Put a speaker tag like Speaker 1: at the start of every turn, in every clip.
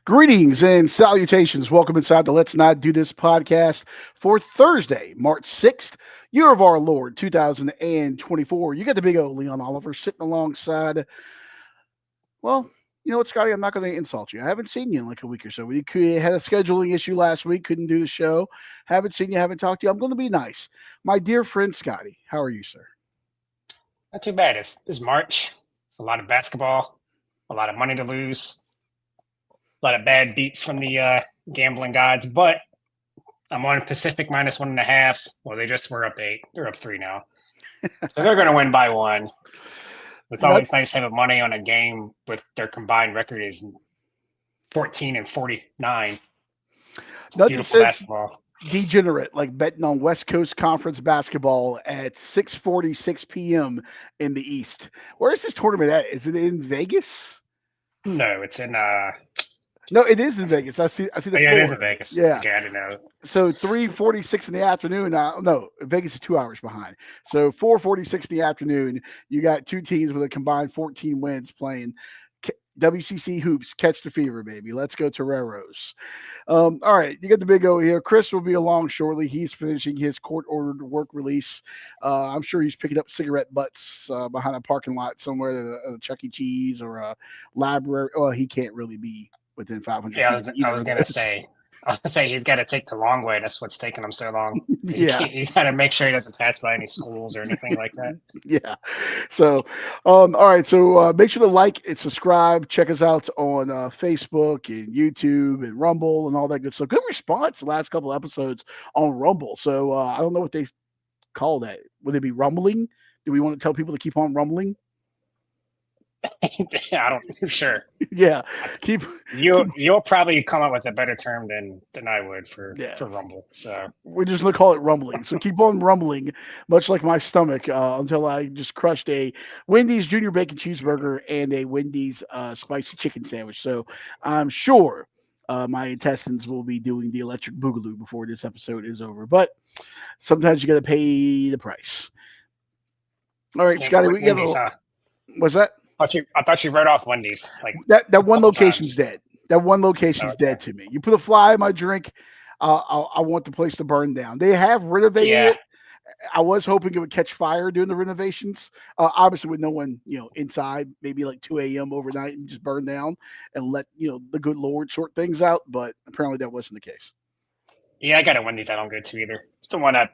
Speaker 1: Greetings and salutations. Welcome inside the Let's Not Do This podcast for Thursday, March 6th, year of our Lord, 2024. You got the big O, Leon Oliver, sitting alongside, well, you know what, Scotty? I'm not going to insult you. I haven't seen you in like a week or so. We had a scheduling issue last week, couldn't do the show. Haven't seen you, haven't talked to you. I'm going to be nice. My dear friend, Scotty, how are you, sir?
Speaker 2: Not too bad. It's March. It's a lot of basketball, a lot of money to lose, a lot of bad beats from the gambling gods. But I'm on Pacific minus 1.5. Well, they just were up 8. They're up 3 now, so they're going to win by 1. It's always nice to have money on a game with their combined record is 14 and 49. Beautiful basketball.
Speaker 1: Degenerate, like betting on West Coast Conference basketball at 6:46 p.m. in the East. Where is this tournament at? Is it in Vegas?
Speaker 2: No, it's in.
Speaker 1: No, it is in Vegas. I see the floor.
Speaker 2: Yeah, it is in Vegas.
Speaker 1: Yeah.
Speaker 2: Okay, I didn't know.
Speaker 1: So 3:46 in the afternoon. No, Vegas is 2 hours behind. So 4:46 in the afternoon. You got two teams with a combined 14 wins playing WCC hoops. Catch the fever, baby. Let's go Toreros. All right, you got the big O here. Chris will be along shortly. He's finishing his court-ordered work release. I'm sure he's picking up cigarette butts behind a parking lot somewhere at a Chuck E. Cheese or a library. Well, he can't really be within 500
Speaker 2: Yeah,
Speaker 1: feet.
Speaker 2: I was gonna say he's got to take the long way. That's what's taking him so long.
Speaker 1: Yeah,
Speaker 2: you got to make sure he doesn't pass by any schools or anything like that.
Speaker 1: Yeah. So, all right. So make sure to like and subscribe. Check us out on Facebook and YouTube and Rumble and all that good stuff. Good response the last couple episodes on Rumble. So I don't know what they call that. Would it be rumbling? Do we want to tell people to keep on rumbling?
Speaker 2: I don't. Sure.
Speaker 1: Yeah.
Speaker 2: You'll probably come up with a better term than I would for rumble. So
Speaker 1: we're just gonna call it rumbling. So keep on rumbling, much like my stomach, until I just crushed a Wendy's Junior Bacon Cheeseburger and a Wendy's spicy chicken sandwich. So I'm sure my intestines will be doing the electric boogaloo before this episode is over. But sometimes you got to pay the price. All right, Scotty, we got what's that?
Speaker 2: I thought you wrote off Wendy's. Like
Speaker 1: that one location's dead. That one location's dead to me. You put a fly in my drink, I want the place to burn down. They have renovated it. I was hoping it would catch fire during the renovations. Obviously, with no one, inside, maybe like 2 a.m. overnight and just burn down and let the good Lord sort things out. But apparently, that wasn't the case.
Speaker 2: Yeah, I got a Wendy's I don't go to either. It's the one on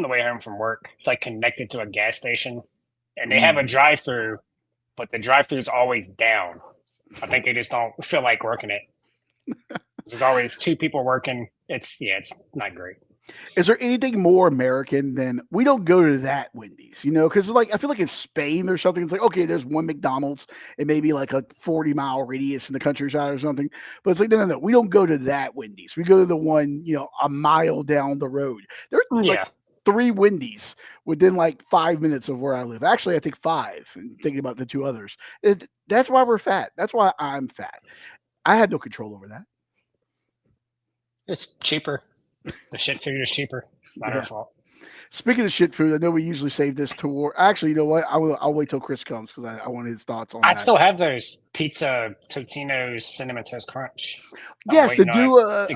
Speaker 2: the way home from work. It's like connected to a gas station, and they have a drive-through. But the drive-thru is always down. I think they just don't feel like working it. There's always 2 people working. It's not great.
Speaker 1: Is there anything more American than we don't go to that Wendy's? Because I feel like in Spain or something, it's like, okay, there's one McDonald's and maybe like a 40-mile radius in the countryside or something. But it's like, no, we don't go to that Wendy's. We go to the one, a mile down the road. There's 3 Wendy's within like 5 minutes of where I live. Actually, I think 5, thinking about the 2 others. That's why we're fat. That's why I'm fat. I had no control over that.
Speaker 2: It's cheaper. The shit food is cheaper. It's not our fault.
Speaker 1: Speaking of shit food, I know we usually save this toward. Actually, you know what? I'll wait till Chris comes because I want his thoughts on that.
Speaker 2: I still have those pizza Totino's Cinnamon Toast Crunch.
Speaker 1: Yes, to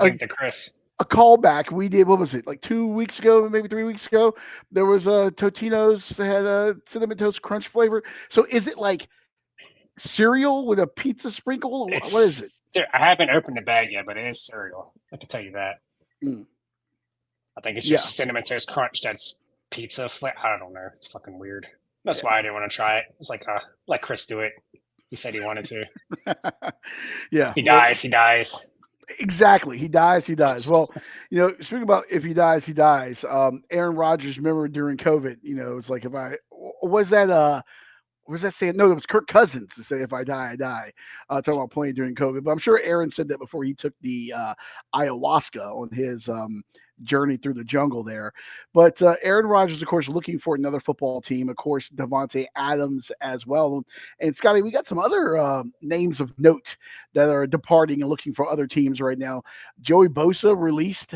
Speaker 1: give
Speaker 2: to Chris.
Speaker 1: A callback we did. What was it, like 2 weeks ago, maybe 3 weeks ago? There was a Totino's that had a Cinnamon Toast Crunch flavor. So is it like cereal with a pizza sprinkle? What is it?
Speaker 2: I haven't opened the bag yet, but it is cereal. I can tell you that. I think it's just Cinnamon Toast Crunch that's pizza flavor. I don't know. It's fucking weird. That's why I didn't want to try it. It's like let Chris do it. He said he wanted to.
Speaker 1: Yeah.
Speaker 2: He dies.
Speaker 1: Exactly. He dies. Well, speaking about if he dies, he dies. Aaron Rodgers, remember during COVID, it's like was that saying? No, it was Kirk Cousins to say, if I die, I die. Talking about playing during COVID. But I'm sure Aaron said that before he took the ayahuasca on his journey through the jungle there. But Aaron Rodgers, of course, looking for another football team. Of course, Devontae Adams as well. And Scotty, we got some other names of note that are departing and looking for other teams right now. Joey Bosa released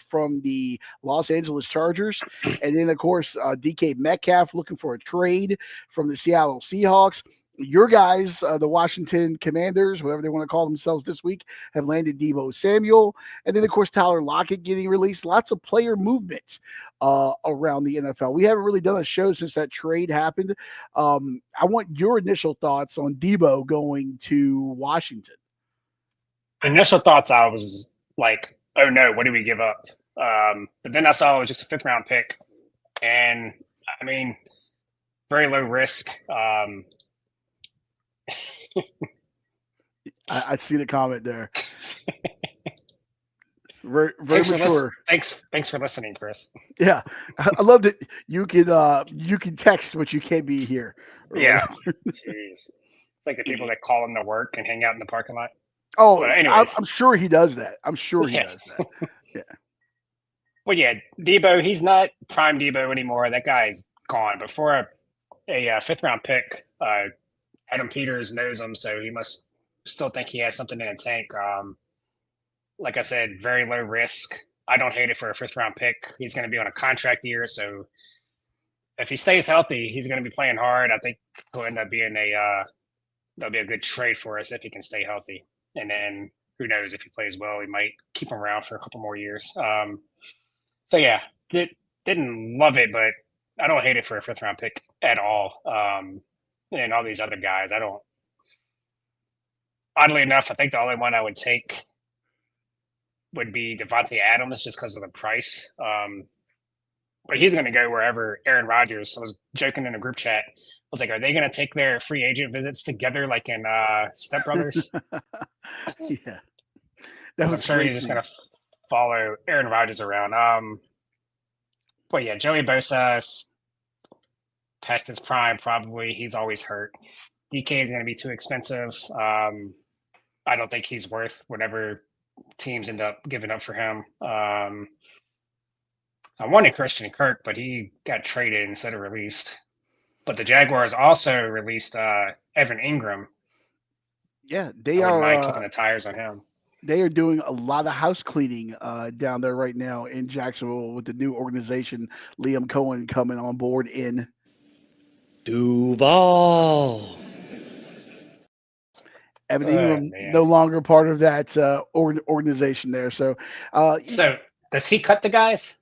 Speaker 1: from the Los Angeles Chargers. And then, of course, DK Metcalf looking for a trade from the Seattle Seahawks. Your guys, the Washington Commanders, whatever they want to call themselves this week, have landed Debo Samuel. And then, of course, Tyler Lockett getting released. Lots of player movement around the NFL. We haven't really done a show since that trade happened. I want your initial thoughts on Debo going to Washington.
Speaker 2: Initial thoughts, I was like, oh no, what did we give up? But then I saw it was just a fifth round pick. And I mean, very low risk.
Speaker 1: I see the comment there. Very mature.
Speaker 2: Thanks for listening, Chris.
Speaker 1: Yeah, I love that you can text, but you can't be here.
Speaker 2: Yeah, jeez, it's like the people that call in to work and hang out in the parking lot.
Speaker 1: Oh,
Speaker 2: but anyways,
Speaker 1: I'm sure he does that. I'm sure he does that. Yeah.
Speaker 2: Well, yeah, Debo, he's not prime Debo anymore. That guy's gone. But for a fifth round pick, Adam Peters knows him, so he must still think he has something in the tank. Like I said, very low risk. I don't hate it for a fifth round pick. He's going to be on a contract year, so if he stays healthy, he's going to be playing hard. I think he'll end up being that'll be a good trade for us if he can stay healthy. And then who knows, if he plays well, we might keep him around for a couple more years. So yeah, didn't love it, but I don't hate it for a fifth round pick at all. And all these other guys, I don't. Oddly enough, I think the only one I would take would be Devontae Adams just because of the price. But he's going to go wherever Aaron Rodgers. I was joking in a group chat. I was like, are they going to take their free agent visits together like in Step Brothers?
Speaker 1: Yeah.
Speaker 2: I'm sure he's just going to follow Aaron Rodgers around. But yeah, Joey Bosa past his prime, probably. He's always hurt. DK is going to be too expensive. I don't think he's worth whatever teams end up giving up for him. I wanted Christian Kirk, but he got traded instead of released. But the Jaguars also released Evan Ingram.
Speaker 1: Yeah,
Speaker 2: I wouldn't mind kicking the tires on him.
Speaker 1: They are doing a lot of house cleaning down there right now in Jacksonville with the new organization. Liam Cohen coming on board in
Speaker 3: Duval.
Speaker 1: Evan Ingram no longer part of that organization there. So
Speaker 2: does he cut the guys?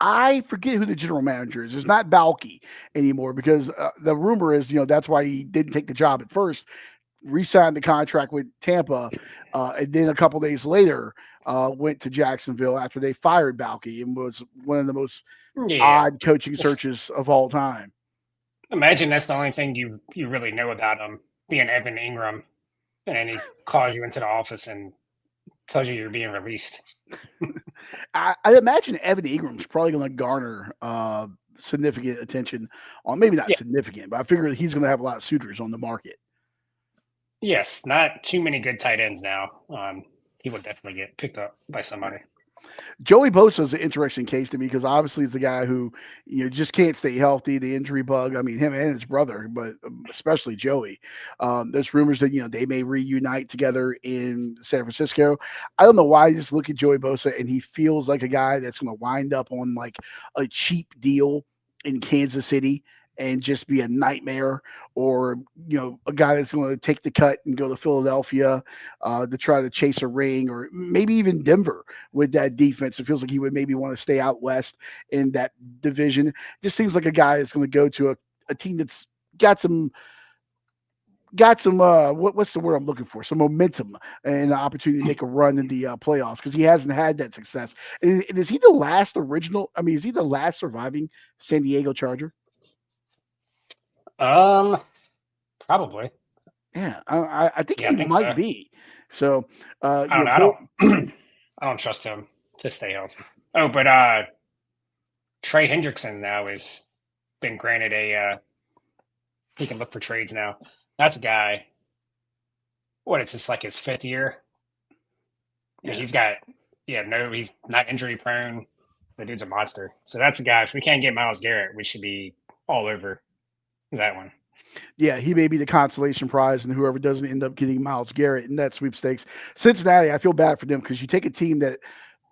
Speaker 1: I forget who the general manager is. It's not Balky anymore because the rumor is, that's why he didn't take the job at first. Re-signed the contract with Tampa, and then a couple days later went to Jacksonville after they fired Balky and was one of the most odd coaching searches of all time.
Speaker 2: Imagine that's the only thing you really know about him, being Evan Ingram, and then he calls you into the office and tells you you're being released.
Speaker 1: I imagine Evan Ingram's probably going to garner significant attention on, maybe not significant, but I figure he's going to have a lot of suitors on the market.
Speaker 2: Yes, not too many good tight ends now. He will definitely get picked up by somebody.
Speaker 1: Joey Bosa is an interesting case to me because obviously he's the guy who just can't stay healthy, the injury bug. I mean, him and his brother, but especially Joey. There's rumors that they may reunite together in San Francisco. I don't know why I just look at Joey Bosa and he feels like a guy that's going to wind up on like a cheap deal in Kansas City and just be a nightmare, or a guy that's going to take the cut and go to Philadelphia to try to chase a ring, or maybe even Denver with that defense. It feels like he would maybe want to stay out west in that division. Just seems like a guy that's going to go to a team that's got some what's the word I'm looking for? Some momentum and an opportunity to make a run in the playoffs because he hasn't had that success. And is he the last original? I mean, is he the last surviving San Diego Charger?
Speaker 2: Probably.
Speaker 1: Yeah, I think he might
Speaker 2: so.
Speaker 1: be. So
Speaker 2: I don't trust him to stay healthy. Oh, but Trey Hendrickson now has been granted he can look for trades now. That's a guy. What is this, like his fifth year? Yeah. He's not injury prone. The dude's a monster. So that's a guy. If we can't get Myles Garrett, we should be all over that one.
Speaker 1: Yeah, he may be the consolation prize, and whoever doesn't end up getting Myles Garrett in that sweepstakes. Cincinnati, I feel bad for them because you take a team that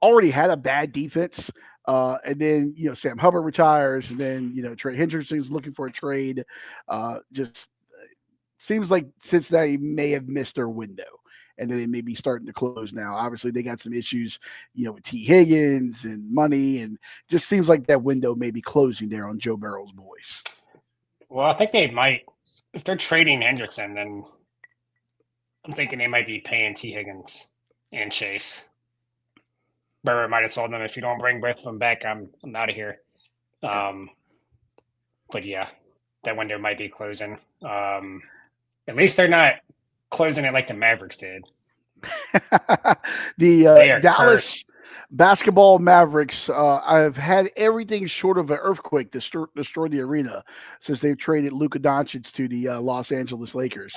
Speaker 1: already had a bad defense, and then Sam Hubbard retires, and then Trey Hendrickson's looking for a trade. seems like Cincinnati may have missed their window, and then they may be starting to close now. Obviously, they got some issues, with T. Higgins and money, and just seems like that window may be closing there on Joe Burrow's boys.
Speaker 2: Well, I think they might. If they're trading Hendrickson, then I'm thinking they might be paying T. Higgins and Chase. Burrow might have told them, if you don't bring both of them back, I'm out of here. But yeah, that window might be closing. At least they're not closing it like the Mavericks did.
Speaker 1: The Dallas basketball Mavericks, I've had everything short of an earthquake destroy the arena since they've traded Luka Doncic to the Los Angeles Lakers.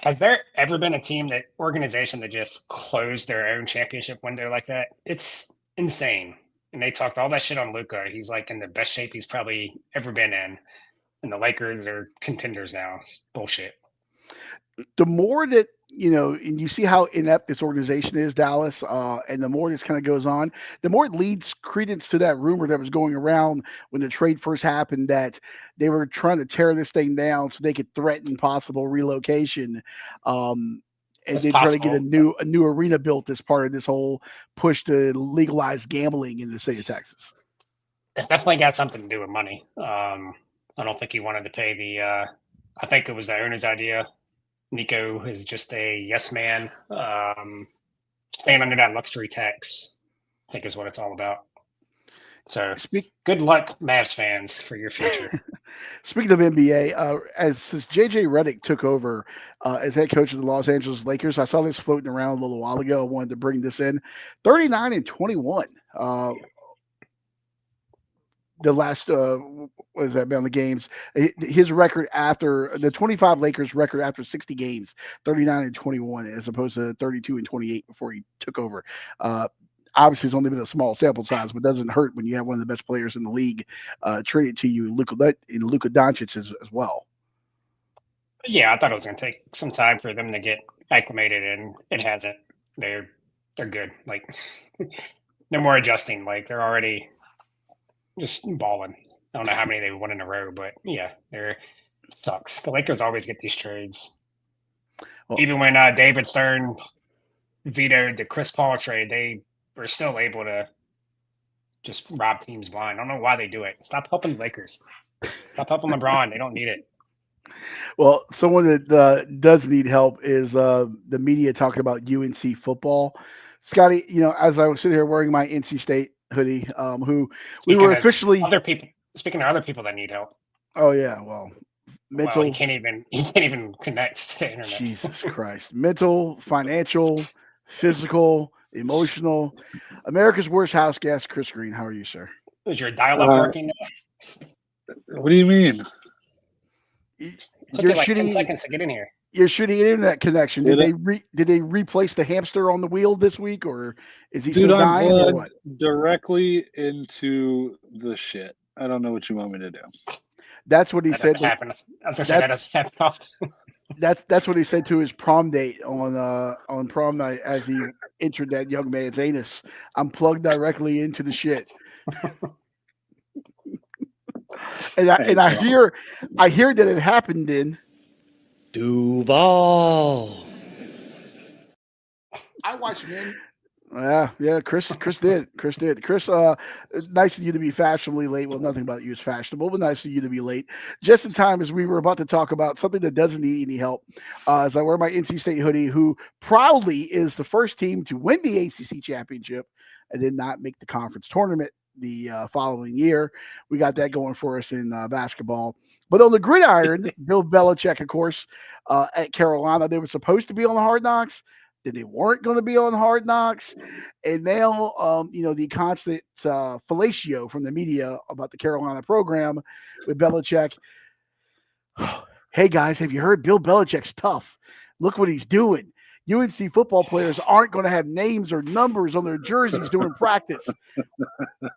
Speaker 2: Has there ever been a organization that just closed their own championship window like that? It's insane. And they talked all that shit on Luka. He's like in the best shape he's probably ever been in. And the Lakers are contenders now. It's bullshit.
Speaker 1: The more that, and you see how inept this organization is, Dallas, and the more this kind of goes on, the more it leads credence to that rumor that was going around when the trade first happened, that they were trying to tear this thing down so they could threaten possible relocation. And they try to get a new arena built as part of this whole push to legalize gambling in the state of Texas.
Speaker 2: It's definitely got something to do with money. I don't think he wanted to pay I think it was the owner's idea. Nico is just a yes man. Staying under that luxury tax, I think, is what it's all about. So good luck, Mavs fans, for your future.
Speaker 1: Speaking of NBA, since JJ Redick took over as head coach of the Los Angeles Lakers, I saw this floating around a little while ago. I wanted to bring this in. 39-21. The last what has that been on the games? His record after the 25 Lakers record after 60 games, 39-21, as opposed to 32-28 before he took over. Obviously, it's only been a small sample size, but it doesn't hurt when you have one of the best players in the league traded to you, Luka Doncic as well.
Speaker 2: Yeah, I thought it was going to take some time for them to get acclimated, and it hasn't. They're good. Like, they're more adjusting. Like, they're already just balling. I don't know how many they won in a row, but yeah, it sucks. The Lakers always get these trades. Well, even when David Stern vetoed the Chris Paul trade, they were still able to just rob teams blind. I don't know why they do it. Stop helping the Lakers. Stop helping LeBron. They don't need it.
Speaker 1: Well, someone that does need help is the media talking about UNC football. Scotty, as I was sitting here wearing my NC State hoodie, we were officially
Speaker 2: speaking of other people that need help.
Speaker 1: Oh yeah, well, mental.
Speaker 2: He can't even connect to the internet.
Speaker 1: Jesus Christ, mental, financial, physical, emotional. America's worst house guest, Chris Green. How are you, sir?
Speaker 2: Is your dial-up working now?
Speaker 3: What do you mean?
Speaker 2: You're like 10 seconds to get in here.
Speaker 1: Your shitty internet connection. Did they replace the hamster on the wheel this week, or is he still dying, or what?
Speaker 3: Directly into the shit. I don't know what you want me to do.
Speaker 1: That's what he said.
Speaker 2: That doesn't happen often.
Speaker 1: That's what he said to his prom date on prom night as he entered that young man's anus. I'm plugged directly into the shit. and I hear that it happened in
Speaker 4: Duval.
Speaker 1: I watched men. Yeah, Chris did. Chris, nice of you to be fashionably late. Well, nothing about you is fashionable, but nice of you to be late. Just in time as we were about to talk about something that doesn't need any help. As I wear my NC State hoodie, who proudly is the first team to win the ACC championship and did not make the conference tournament the following year. We got that going for us in basketball. But on the gridiron, Bill Belichick, of course, at Carolina, they were supposed to be on the Hard Knocks. Then they weren't going to be on Hard Knocks. And now, the constant fellatio from the media about the Carolina program with Belichick. Hey, guys, have you heard Bill Belichick's tough? Look what he's doing. UNC football players aren't going to have names or numbers on their jerseys during practice.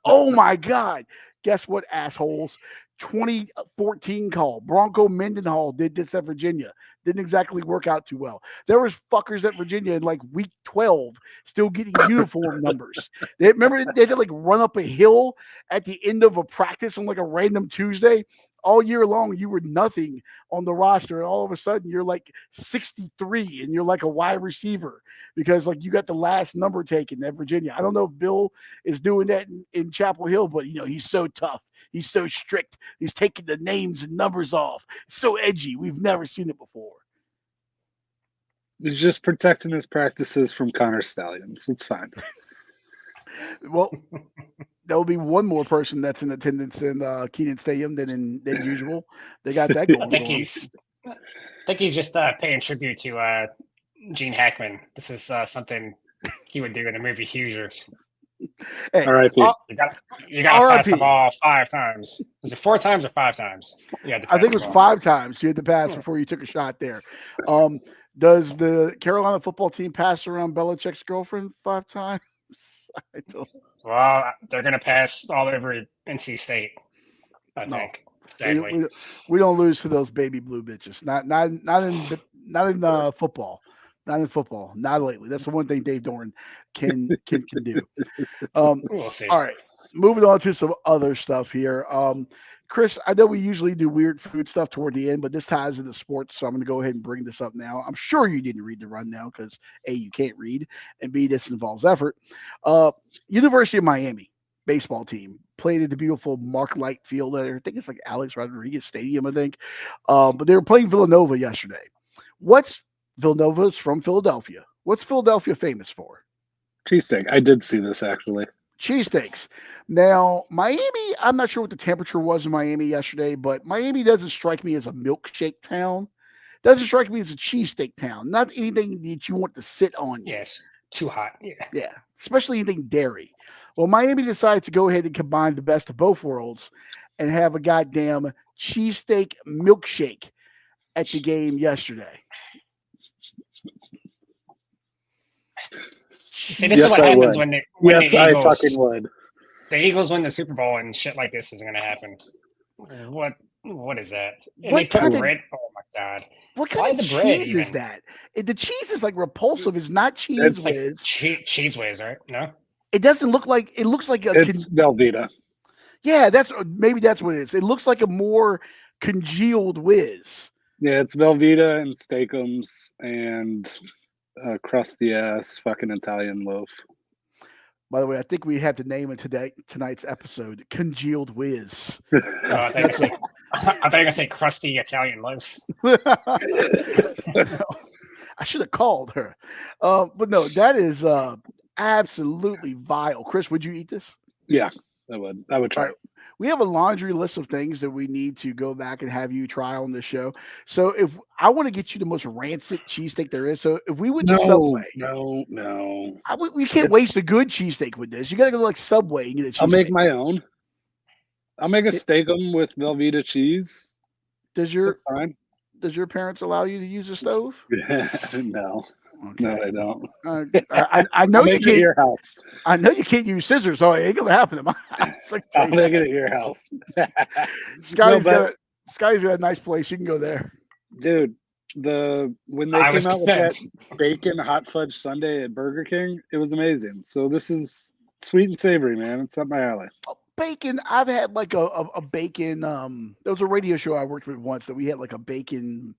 Speaker 1: Oh, my God. Guess what, assholes? 2014 call. Bronco Mendenhall did this at Virginia. Didn't exactly work out too well. There was fuckers at Virginia in like week 12 still getting uniform numbers. Remember they had to like run up a hill at the end of a practice on like a random Tuesday. all year long you were nothing on the roster, and all of a sudden you're like 63 and you're like a wide receiver because like you got the last number taken at Virginia. I don't know if Bill is doing that in Chapel Hill, but he's so tough. He's so strict. He's taking the names and numbers off. So edgy. We've never seen it before.
Speaker 3: He's just protecting his practices from Connor Stallions. It's fine.
Speaker 1: Well, there'll be one more person that's in attendance in Kenan Stadium than usual. They got that going.
Speaker 2: I think he's just paying tribute to Gene Hackman. This is something he would do in the movie Hoosiers.
Speaker 1: Hey,
Speaker 3: R.I.P.
Speaker 2: You got to pass the ball 5 times. Was it 4 times or 5 times?
Speaker 1: I think it was 5 times you had to pass before you took a shot there. Does the Carolina football team pass around Belichick's girlfriend 5 times? I don't.
Speaker 2: Well, they're going to pass all over NC State, I think. Sadly.
Speaker 1: We don't lose to those baby blue bitches. Not in football. Not in football. Not lately. That's the one thing Dave Doran can do.
Speaker 2: We'll see.
Speaker 1: All right. Moving on to some other stuff here. Chris, I know we usually do weird food stuff toward the end, but this ties into sports, so I'm going to go ahead and bring this up now. I'm sure you didn't read the rundown because A, you can't read, and B, this involves effort. University of Miami baseball team played at the beautiful Mark Light Field. I think it's like Alex Rodriguez Stadium, I think. But they were playing Villanova yesterday. Villanova's from Philadelphia. What's Philadelphia famous for?
Speaker 3: Cheesesteak. I did see this actually.
Speaker 1: Cheesesteaks. Now, Miami, I'm not sure what the temperature was in Miami yesterday, but Miami doesn't strike me as a milkshake town. Doesn't strike me as a cheesesteak town. Not anything that you want to sit on.
Speaker 2: Yes, too hot.
Speaker 1: Yeah, especially anything dairy. Well, Miami decided to go ahead and combine the best of both worlds and have a goddamn cheesesteak milkshake at the game yesterday.
Speaker 2: See, this is what happens when the Eagles,
Speaker 3: I fucking would.
Speaker 2: The Eagles win the Super Bowl and shit like this is going to happen. What is that? And they put bread. Oh my god!
Speaker 1: What kind of cheese is that? The cheese is like repulsive. It's not cheese whiz.
Speaker 2: Like cheese whiz, right? No,
Speaker 1: it doesn't look like. It looks like
Speaker 3: it's Velveeta.
Speaker 1: Yeah, maybe that's what it is. It looks like a more congealed whiz.
Speaker 3: Yeah, it's Velveeta and Steakums and crusty ass fucking Italian loaf.
Speaker 1: By the way, I think we have to name it tonight's episode "Congealed Whiz."
Speaker 2: I think I say crusty Italian loaf.
Speaker 1: I should have called her, but no, that is absolutely vile. Chris, would you eat this?
Speaker 3: Yeah, I would. I would try it.
Speaker 1: We have a laundry list of things that we need to go back and have you try on the show. So if I want to get you the most rancid cheesesteak there is, so if we went to Subway, we can't waste a good cheesesteak with this. You got to go to like Subway and get a cheesesteak.
Speaker 3: I'll make my own. I'll make a Steakum with Velveeta cheese.
Speaker 1: Does your parents allow you to use a stove?
Speaker 3: No. Okay. No, I don't.
Speaker 1: I know you can't.
Speaker 3: At your house.
Speaker 1: I know you can't use scissors, so it ain't gonna happen in my house.
Speaker 3: I'll make it at your house.
Speaker 1: Scotty's got a nice place. You can go there,
Speaker 3: dude. When they came out with that bacon hot fudge sundae at Burger King, it was amazing. So this is sweet and savory, man. It's up my alley.
Speaker 1: Bacon. I've had like a bacon. There was a radio show I worked with once that we had like a bacon,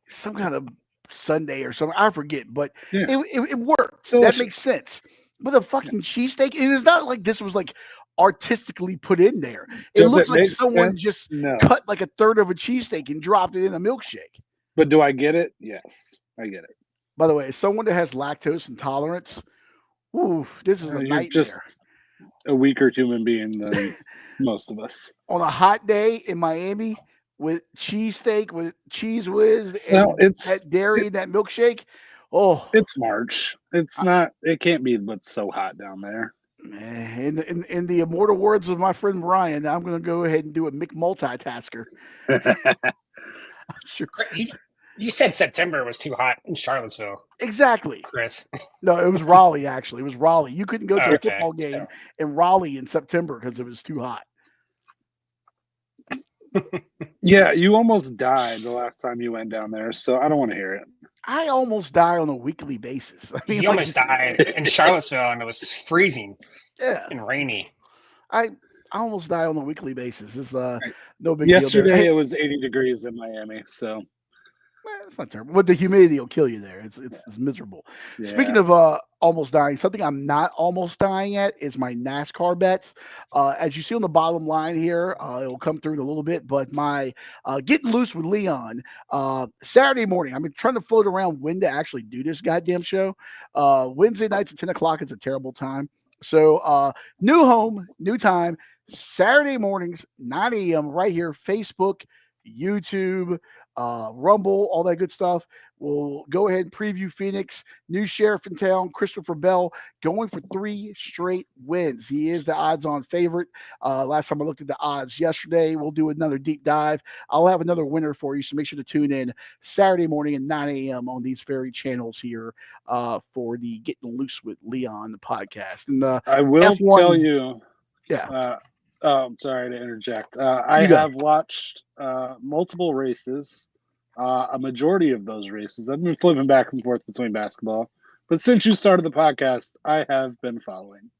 Speaker 1: some kind of Sunday or something, I forget, but it worked. That makes sense. But a fucking cheesesteak, it is not like this was like artistically put in there. It looks like someone just cut like a third of a cheesesteak and dropped it in a milkshake.
Speaker 3: But do I get it? Yes, I get it.
Speaker 1: By the way, as someone that has lactose intolerance, this is a nightmare.
Speaker 3: Just a weaker human being than most of us.
Speaker 1: On a hot day in Miami, with cheesesteak, with cheese whiz, and that dairy, that milkshake. Oh,
Speaker 3: it's March. It's not. It can't be but so hot down there.
Speaker 1: In the immortal words of my friend Brian, I'm going to go ahead and do a McMultitasker.
Speaker 2: Sure. You said September was too hot in Charlottesville.
Speaker 1: Exactly,
Speaker 2: Chris.
Speaker 1: No, it was Raleigh. Actually, it was Raleigh. You couldn't go to a football game in Raleigh in September because it was too hot.
Speaker 3: Yeah, you almost died the last time you went down there, so I don't want to hear it.
Speaker 1: I almost die on a weekly basis. I mean,
Speaker 2: you almost died in Charlottesville, and it was freezing and rainy.
Speaker 1: I almost die on a weekly basis. It's no big
Speaker 3: Yesterday
Speaker 1: deal there.
Speaker 3: it was 80 degrees in Miami, so
Speaker 1: It's not terrible, but the humidity will kill you there. It's miserable.
Speaker 3: yeah.
Speaker 1: Speaking of almost dying, something I'm not almost dying at is my NASCAR bets. As you see on the bottom line here, it will come through in a little bit. But my getting loose with Leon Saturday morning. I've been trying to float around when to actually do this goddamn show. Wednesday nights at 10 o'clock is a terrible time. So new home, new time. Saturday mornings, 9 a.m. right here. Facebook, YouTube, Rumble, all that good stuff. We'll go ahead and preview Phoenix. New sheriff in town, Christopher Bell, going for 3 straight wins. He is the odds-on favorite. Last time I looked at the odds yesterday. We'll do another deep dive. I'll have another winner for you, so make sure to tune in Saturday morning at 9 a.m. on these very channels here for the Getting Loose with Leon podcast. And
Speaker 3: I will
Speaker 1: F1,
Speaker 3: tell you.
Speaker 1: Yeah.
Speaker 3: I'm sorry to interject. I have watched multiple races, a majority of those races. I've been flipping back and forth between basketball. But since you started the podcast, I have been following.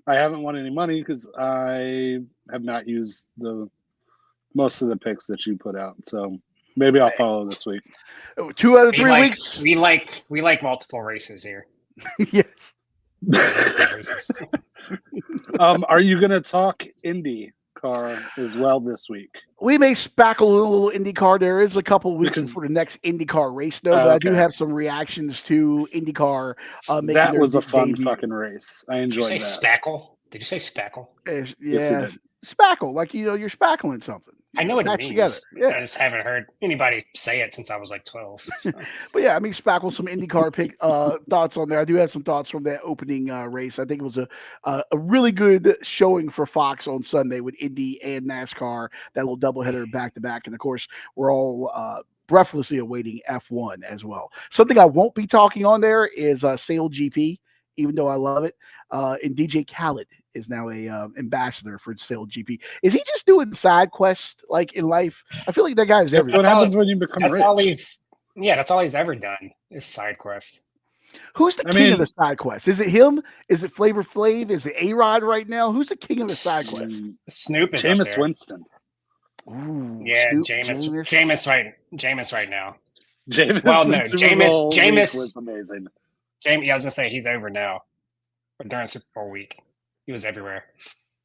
Speaker 3: I haven't won any money because I have not used most of the picks that you put out. So maybe I'll follow this week.
Speaker 1: 2 out of 3 weeks.
Speaker 2: We like multiple races here.
Speaker 1: Yes.
Speaker 3: Are you going to talk IndyCar as well this week?
Speaker 1: We may spackle a little IndyCar. There is a couple weeks before the next IndyCar race, though. But I do have some reactions to IndyCar.
Speaker 3: That was a fun fucking race. I enjoyed that.
Speaker 2: Did you say spackle? Did you say spackle?
Speaker 1: Yeah, spackle. Like you're spackling something.
Speaker 2: I know what it means.
Speaker 1: Together. Yeah.
Speaker 2: I just haven't heard anybody say it since I was like 12. So.
Speaker 1: But yeah, I mean, spackle some IndyCar thoughts on there. I do have some thoughts from that opening race. I think it was a really good showing for Fox on Sunday with Indy and NASCAR, that little doubleheader back to back. And of course, we're all breathlessly awaiting F1 as well. Something I won't be talking on there is Sail GP, even though I love it. And DJ Khaled is now a ambassador for Sail GP. Is he just doing side quests like in life? I feel like that guy's everything.
Speaker 3: That's what happens when you become rich.
Speaker 2: That's all he's ever done is side quest.
Speaker 1: Who's the king of the side quest? Is it him? Is it Flavor Flav? Is it A-Rod right now? Who's the king of the side quest?
Speaker 2: Snoop is
Speaker 3: Jameis Winston.
Speaker 2: Ooh, yeah, Jameis right now.
Speaker 3: Jameis was amazing.
Speaker 2: I was gonna say he's over now. But during Super Bowl week, he was everywhere.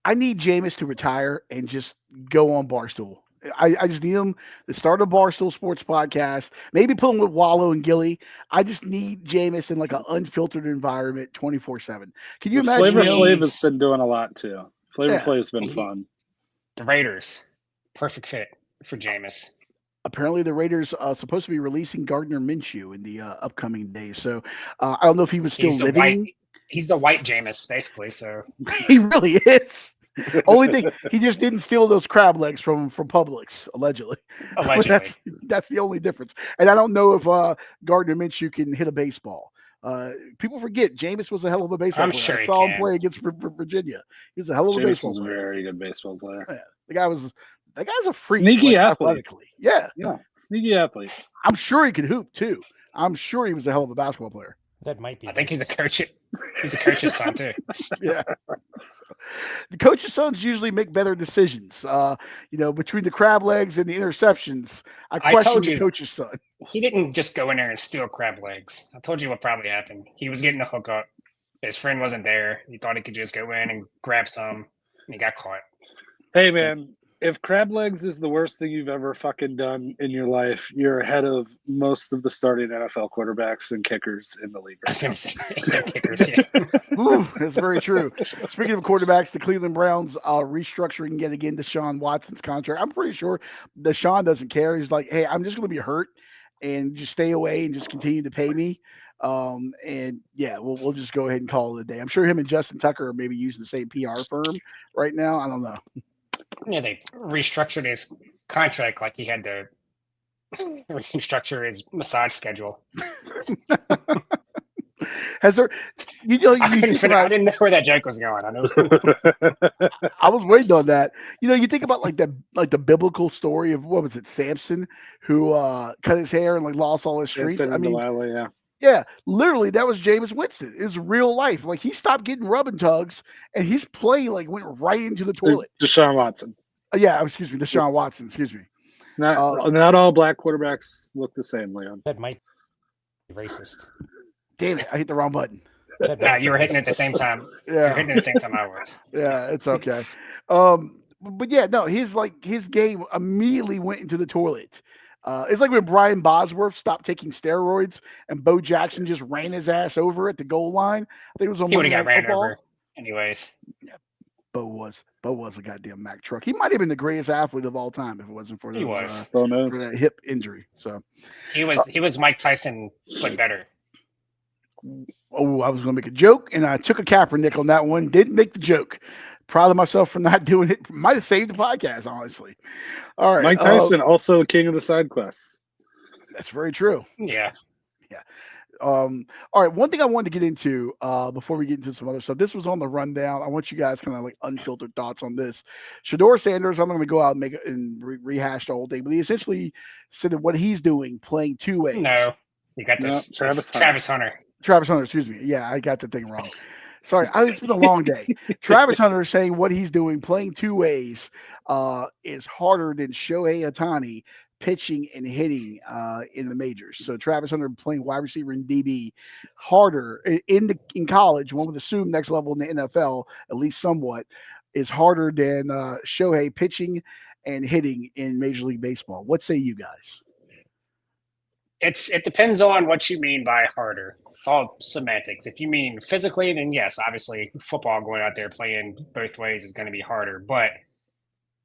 Speaker 1: I need Jameis to retire and just go on Barstool. I just need him to start a Barstool Sports podcast. Maybe put him with Wallow and Gilly. I just need Jameis in like an unfiltered environment 24/7. Can you imagine?
Speaker 3: Flavor Flav has been doing a lot too. Flavor Flav's been fun.
Speaker 2: The Raiders, perfect fit for Jameis.
Speaker 1: Apparently, the Raiders are supposed to be releasing Gardner Minshew in the upcoming days. So I don't know if he was still living.
Speaker 2: He's the white Jameis, basically. So
Speaker 1: he really is. Only thing, he just didn't steal those crab legs from Publix, allegedly. That's the only difference. And I don't know if Gardner Minshew can hit a baseball. People forget Jameis was a hell of a baseball player.
Speaker 2: Sure
Speaker 1: I saw him play against Virginia. He was a hell of a baseball player.
Speaker 3: Jameis is a very good baseball player.
Speaker 1: Yeah, that guy's a freak.
Speaker 3: Sneaky athlete.
Speaker 1: Yeah,
Speaker 3: sneaky athlete.
Speaker 1: I'm sure he could hoop too. I'm sure he was a hell of a basketball player.
Speaker 2: That might be. I think he's a coach. He's a coach's son too.
Speaker 1: Yeah. The coach's sons usually make better decisions. Between the crab legs and the interceptions, I question the coach's son.
Speaker 2: He didn't just go in there and steal crab legs. I told you what probably happened. He was getting a hookup. His friend wasn't there. He thought he could just go in and grab some, and he got caught.
Speaker 3: Hey, man. If crab legs is the worst thing you've ever fucking done in your life, you're ahead of most of the starting NFL quarterbacks and kickers in the league.
Speaker 2: I was going to say kickers, yeah.
Speaker 1: Ooh, that's very true. Speaking of quarterbacks, the Cleveland Browns are restructuring yet again Deshaun Watson's contract. I'm pretty sure Deshaun doesn't care. He's like, hey, I'm just going to be hurt and just stay away and just continue to pay me. We'll just go ahead and call it a day. I'm sure him and Justin Tucker are maybe using the same PR firm right now. I don't know.
Speaker 2: Yeah, they restructured his contract like he had to restructure his massage schedule.
Speaker 1: Has there? I
Speaker 2: didn't know where that joke was going. I know.
Speaker 1: I was waiting on that. You think about like the biblical story of what was it, Samson, who cut his hair and like lost all his strength.
Speaker 3: Delilah, yeah.
Speaker 1: Yeah, literally, that was Jameis Winston. It was real life. Like he stopped getting rubbing tugs, and his play like went right into the toilet.
Speaker 3: Deshaun Watson.
Speaker 1: Yeah, excuse me, Deshaun Watson. Excuse me.
Speaker 3: It's not all black quarterbacks look the same, Leon.
Speaker 2: That might be racist.
Speaker 1: Damn it! I hit the wrong button.
Speaker 2: Nah, you were hitting it at the same time.
Speaker 1: Yeah,
Speaker 2: you were hitting it at the same time I was.
Speaker 1: Yeah, it's okay. But yeah, no, his game immediately went into the toilet. It's like when Brian Bosworth stopped taking steroids and Bo Jackson just ran his ass over at the goal line. I think it was on
Speaker 2: He would
Speaker 1: Monday
Speaker 2: have got
Speaker 1: Night
Speaker 2: ran
Speaker 1: Football.
Speaker 2: over anyways.
Speaker 1: Yeah, Bo was a goddamn Mack truck. He might have been the greatest athlete of all time if it wasn't for for that hip injury. So
Speaker 2: he was Mike Tyson, but better.
Speaker 1: Oh, I was going to make a joke, and I took a Kaepernick on that one. Didn't make the joke. Proud of myself for not doing it. Might have saved the podcast, honestly. All right.
Speaker 3: Mike Tyson, also king of the side quests.
Speaker 1: That's very true.
Speaker 2: Yeah.
Speaker 1: Yeah. All right. One thing I wanted to get into before we get into some other stuff. This was on the rundown. I want you guys kind of like unfiltered thoughts on this. Shador Sanders, I'm not going to go out and make it and rehash the whole thing, but he essentially said that what he's doing, playing two ways.
Speaker 2: No, you got this. Travis Hunter.
Speaker 1: Travis Hunter, excuse me. Yeah, I got the thing wrong. Sorry, it's been a long day. Travis Hunter is saying what he's doing, playing two ways, is harder than Shohei Ohtani pitching and hitting in the majors. So Travis Hunter playing wide receiver and DB harder in college. One would assume next level in the NFL, at least somewhat, is harder than Shohei pitching and hitting in Major League Baseball. What say you guys?
Speaker 2: It depends on what you mean by harder. It's all semantics. If you mean physically, then yes, obviously football going out there playing both ways is going to be harder. But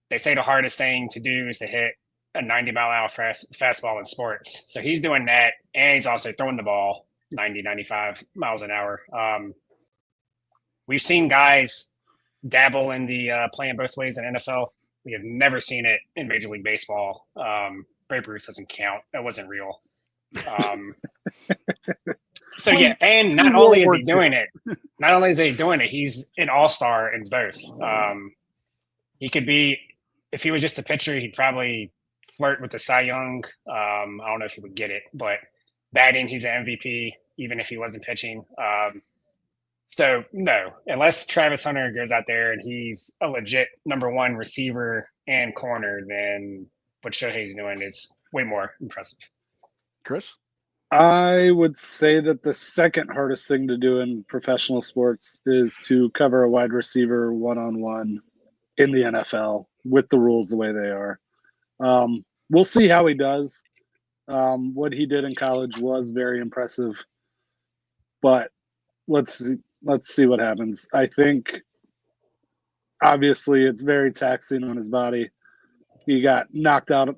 Speaker 2: they say the hardest thing to do is to hit a 90-mile-an-hour fastball in sports. So he's doing that, and he's also throwing the ball 90, 95 miles an hour. We've seen guys dabble in the playing both ways in NFL. We have never seen it in Major League Baseball. Babe Ruth doesn't count. That wasn't real. So yeah, and not only is he doing it, he's an all-star in both. He could be, if he was just a pitcher, he'd probably flirt with the Cy Young. I don't know if he would get it, but batting, he's an MVP, even if he wasn't pitching. So no, unless Travis Hunter goes out there and he's a legit number one receiver and corner, then what Shohei's doing is way more impressive.
Speaker 1: Chris?
Speaker 3: I would say that the second hardest thing to do in professional sports is to cover a wide receiver one-on-one in the NFL with the rules the way they are. We'll see how he does. What he did in college was very impressive, but let's see what happens. I think obviously it's very taxing on his body. He got knocked out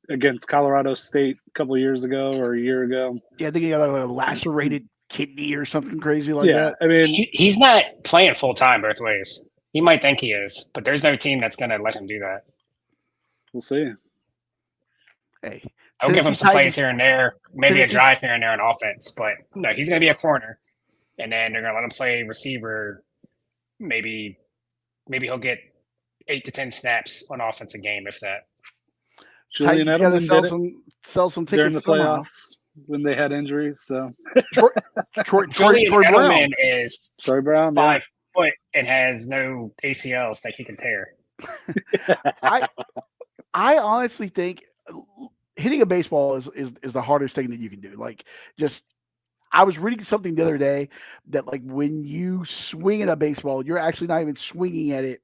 Speaker 3: against Colorado State a couple of years ago or a year ago.
Speaker 1: Yeah, I think he got like a lacerated kidney or something crazy like that.
Speaker 3: I mean,
Speaker 2: he's not playing full time both ways. He might think he is, but there's no team that's going to let him do that.
Speaker 3: We'll see.
Speaker 1: Hey,
Speaker 2: I'll give him some plays here and there, maybe a drive here and there on offense, but no, he's going to be a corner, and then they're going to let him play receiver. Maybe he'll get 8 to 10 snaps on offense a game, if that.
Speaker 3: Julian Edelman
Speaker 1: got to sell some tickets
Speaker 3: during the playoffs when they had injuries. So
Speaker 2: Julian Edelman is
Speaker 3: Troy Brown,
Speaker 2: 5 foot and has no ACLs that he can tear.
Speaker 1: I honestly think hitting a baseball is the hardest thing that you can do. Like, just I was reading something the other day that like when you swing at a baseball, you're actually not even swinging at it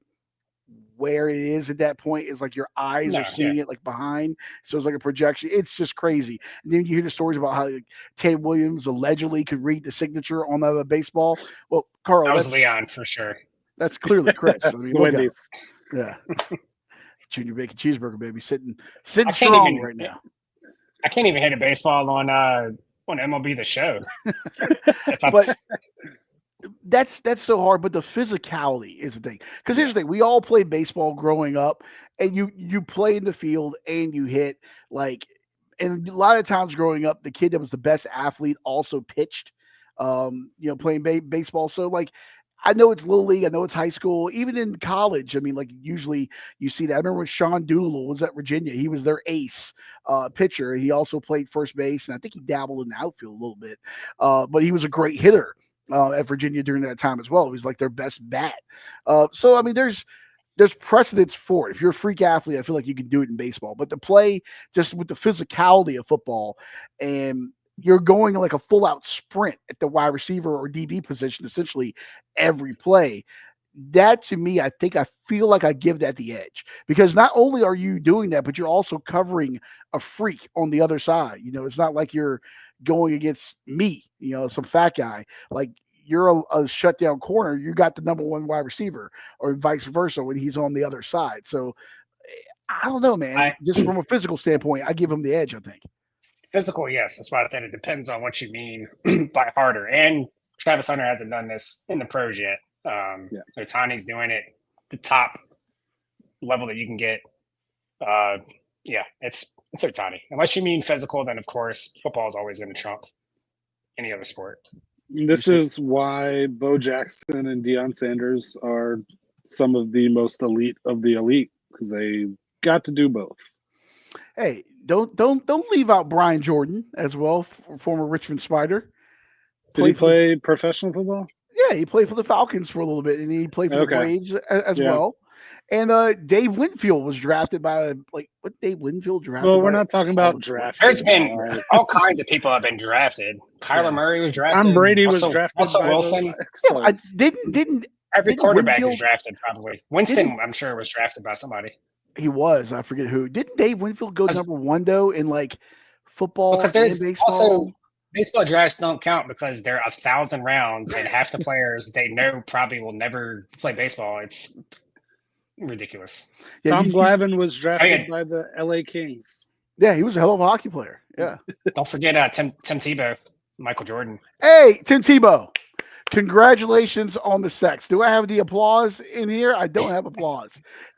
Speaker 1: where it is at that point. Is like your eyes are seeing it like behind, so it's like a projection. It's just crazy. And then you hear the stories about how like, Ted Williams allegedly could read the signature on a baseball. Well, Carl,
Speaker 2: that was Leon for sure.
Speaker 1: That's clearly Chris. I mean,
Speaker 3: Wendy's.
Speaker 1: Yeah, Junior Bacon Cheeseburger, baby, sitting strong right now.
Speaker 2: I can't even hit a baseball on MLB The Show.
Speaker 1: But that's so hard. But the physicality is the thing. Because here's the thing: we all played baseball growing up, and you play in the field and you hit like. And a lot of times growing up, the kid that was the best athlete also pitched. Playing baseball. So like, I know it's little league, I know it's high school, even in college. I mean, like usually you see that. I remember when Sean Doolittle was at Virginia, he was their ace pitcher. He also played first base, and I think he dabbled in the outfield a little bit, but he was a great hitter at Virginia during that time as well. He was like their best bat. So I mean, there's precedence for it. If you're a freak athlete, I feel like you can do it in baseball. But to play just with the physicality of football, and you're going like a full out sprint at the wide receiver or DB position, essentially every play. That to me, I feel like I give that the edge because not only are you doing that, but you're also covering a freak on the other side. You know, it's not like you're going against me, some fat guy. Like you're a shutdown corner, you got the number one wide receiver, or vice versa when he's on the other side. So I don't know, man. Just from a physical standpoint, I give him the edge, I think.
Speaker 2: Physical, yes. That's why I said it depends on what you mean by harder. And Travis Hunter hasn't done this in the pros yet. Otani's doing it the top level that you can get. It's Otani. Unless you mean physical, then of course football is always going to trump any other sport.
Speaker 3: This is why Bo Jackson and Deion Sanders are some of the most elite of the elite, because they got to do both.
Speaker 1: Hey, don't leave out Brian Jordan as well, former Richmond Spider.
Speaker 3: Did he play professional football?
Speaker 1: Yeah, he played for the Falcons for a little bit, and he played for the Braves as well. And Dave Winfield was drafted by what Dave Winfield drafted.
Speaker 3: Well, we're not talking about draft.
Speaker 2: There's been all kinds of people have been drafted. Kyler Murray was drafted.
Speaker 3: Tom Brady was drafted.
Speaker 2: Russell Wilson.
Speaker 1: Yeah, didn't
Speaker 2: every quarterback is drafted probably. Winston, I'm sure, was drafted by somebody.
Speaker 1: He was. I forget who. Didn't Dave Winfield go number one though in football?
Speaker 2: Because there's
Speaker 1: baseball?
Speaker 2: Also baseball drafts don't count because they're 1,000 rounds and half the players they know probably will never play baseball. It's ridiculous.
Speaker 3: Yeah, Tom Glavine was drafted by the LA Kings.
Speaker 1: Yeah, he was a hell of a hockey player. Yeah.
Speaker 2: Don't forget Tim Tebow, Michael Jordan.
Speaker 1: Hey, Tim Tebow. Congratulations on the sex. Do I have the applause in here? I don't have applause.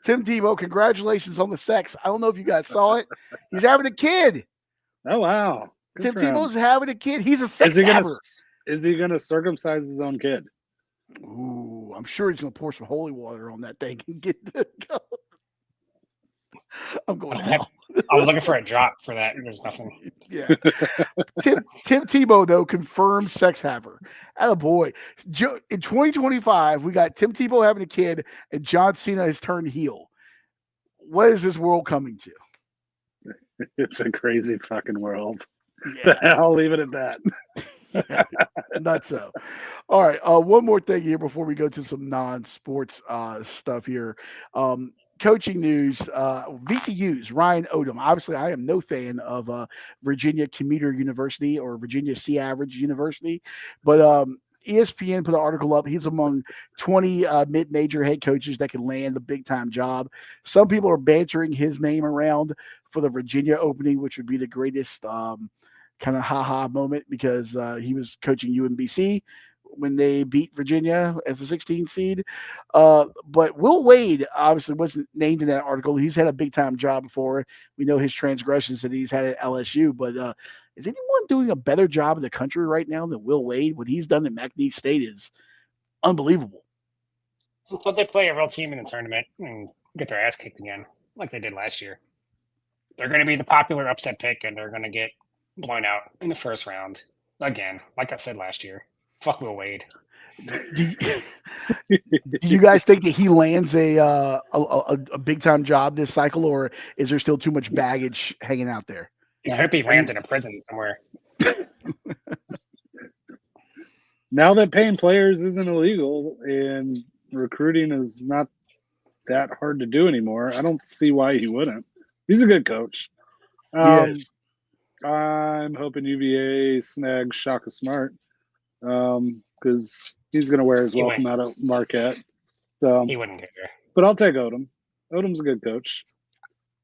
Speaker 1: Tim Tebow, congratulations on the sex. I don't know if you guys saw it. He's having a kid.
Speaker 3: Oh, wow.
Speaker 1: Tim Tebow's having a kid. He's a sex haver.
Speaker 3: Is he going to circumcise his own kid?
Speaker 1: Ooh, I'm sure he's going to pour some holy water on that thing and get the go. I'm going hell.
Speaker 2: I was looking for a drop for that. There's nothing.
Speaker 1: Yeah. Tim Tebow, though, confirmed sex haver. Attaboy. In 2025, we got Tim Tebow having a kid and John Cena has turned heel. What is this world coming to?
Speaker 3: It's a crazy fucking world. Yeah. I'll leave it at that.
Speaker 1: Yeah, not so. All right. One more thing here before we go to some non-sports stuff here. Coaching news, VCU's Ryan Odom. Obviously, I am no fan of Virginia Commuter University or Virginia C Average University, but ESPN put an article up. He's among 20 mid-major head coaches that can land a big-time job. Some people are bantering his name around for the Virginia opening, which would be the greatest kind of ha-ha moment because he was coaching UMBC when they beat Virginia as a 16 seed. But Will Wade obviously wasn't named in that article. He's had a big-time job before. We know his transgressions that he's had at LSU. But is anyone doing a better job in the country right now than Will Wade? What he's done at McNeese State is unbelievable.
Speaker 2: But they play a real team in the tournament and get their ass kicked again, like they did last year. They're going to be the popular upset pick, and they're going to get blown out in the first round again, like I said last year. Fuck Will Wade.
Speaker 1: Do you guys think that he lands a big time job this cycle, or is there still too much baggage hanging out there?
Speaker 2: I hope he lands in a prison somewhere.
Speaker 3: Now that paying players isn't illegal and recruiting is not that hard to do anymore, I don't see why he wouldn't. He's a good coach. I'm hoping UVA snags Shaka Smart. Because he's going to wear his welcome out at Marquette. So
Speaker 2: he wouldn't get there.
Speaker 3: But I'll take Odom. Odom's a good coach.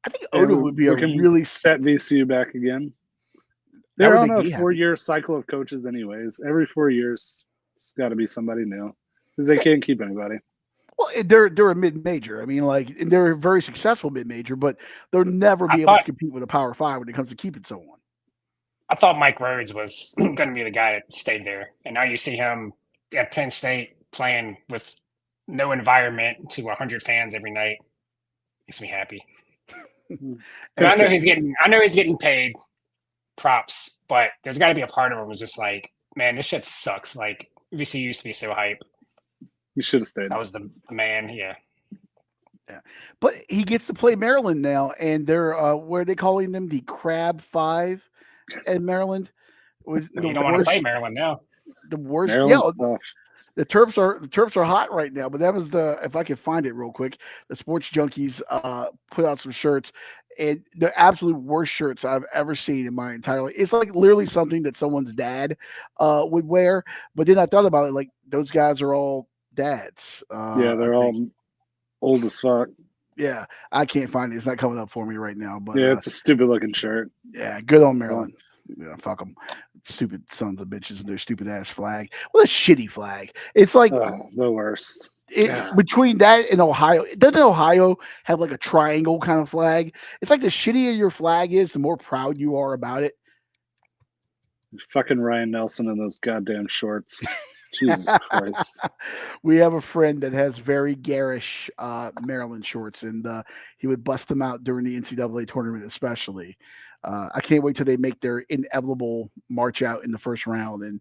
Speaker 1: I think Odom would be a really
Speaker 3: set VCU back again. They're on a 4-year cycle of coaches anyways. Every 4 years, it's got to be somebody new because they can't keep anybody.
Speaker 1: Well, they're a mid-major. I mean, and they're a very successful mid-major, but they'll never be able to compete with a Power 5 when it comes to keeping someone.
Speaker 2: I thought Mike Rhodes was going to be the guy that stayed there. And now you see him at Penn State playing with no environment to 100 fans every night makes me happy. And I know he's getting paid props, but there's got to be a part of him who's just like, man, this shit sucks. Like VC used to be so hype.
Speaker 3: You should have stayed.
Speaker 2: That was the man. Yeah.
Speaker 1: But he gets to play Maryland now, and they're where are they calling them, the Crab Five in Maryland?
Speaker 2: You don't want to play Maryland now.
Speaker 1: The worst.
Speaker 3: Maryland's tough.
Speaker 1: The Terps are hot right now. But that was if I can find it real quick, the Sports Junkies put out some shirts, and the absolute worst shirts I've ever seen in my entire life. It's like literally something that someone's dad would wear. But then I thought about it, like those guys are all dads.
Speaker 3: Yeah, they're all old as fuck.
Speaker 1: Yeah, I can't find it. It's not coming up for me right now. But
Speaker 3: yeah, it's a stupid looking shirt.
Speaker 1: Yeah, good on Maryland. Yeah, fuck them, stupid sons of bitches and their stupid ass flag. What a shitty flag! It's like
Speaker 3: the worst.
Speaker 1: Between that and Ohio, doesn't Ohio have like a triangle kind of flag? It's like the shittier your flag is, the more proud you are about it.
Speaker 3: Fucking Ryan Nelson in those goddamn shorts. Jesus Christ.
Speaker 1: We have a friend that has very garish Maryland shorts, and he would bust them out during the NCAA tournament, especially. I can't wait till they make their inevitable march out in the first round. And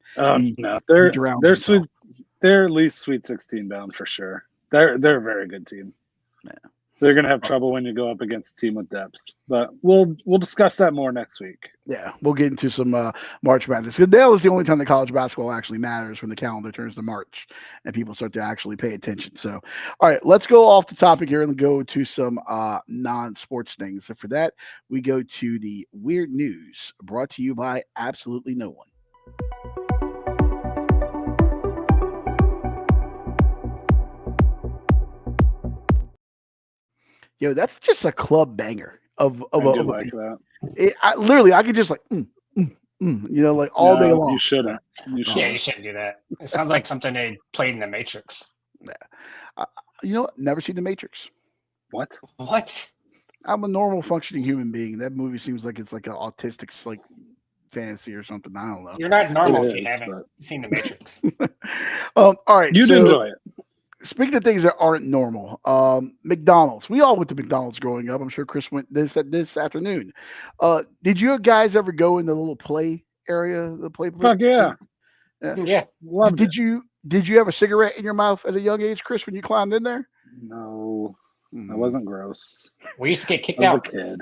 Speaker 3: no, they're sweet. They're at least Sweet 16 bound for sure. They're a very good team.
Speaker 1: Yeah.
Speaker 3: They're gonna have trouble when you go up against a team with depth, but we'll discuss that more next week.
Speaker 1: Yeah, we'll get into some March Madness. Now is the only time that college basketball actually matters, when the calendar turns to March and people start to actually pay attention. So, all right, let's go off the topic here and go to some non-sports things. So for that, we go to the weird news brought to you by absolutely no one. Yo, that's just a club banger of
Speaker 3: I like that.
Speaker 1: I could just like, like all day long.
Speaker 3: You shouldn't.
Speaker 2: Yeah, you shouldn't do that. It sounds like something they played in the Matrix.
Speaker 1: Yeah. Never seen the Matrix.
Speaker 3: What?
Speaker 1: I'm a normal functioning human being. That movie seems like it's like an autistic like fantasy or something. I don't know.
Speaker 2: You're not normal if you haven't seen the Matrix.
Speaker 1: All right.
Speaker 3: You'd enjoy it.
Speaker 1: Speaking of things that aren't normal, McDonald's. We all went to McDonald's growing up. I'm sure Chris went this afternoon. Did you guys ever go in the little play area? The play.
Speaker 3: Fuck yeah.
Speaker 2: Yeah.
Speaker 3: Loved it.
Speaker 1: Did you have a cigarette in your mouth at a young age, Chris, when you climbed in there?
Speaker 3: No. I wasn't gross.
Speaker 2: We used to get kicked
Speaker 3: out
Speaker 2: as
Speaker 3: a kid.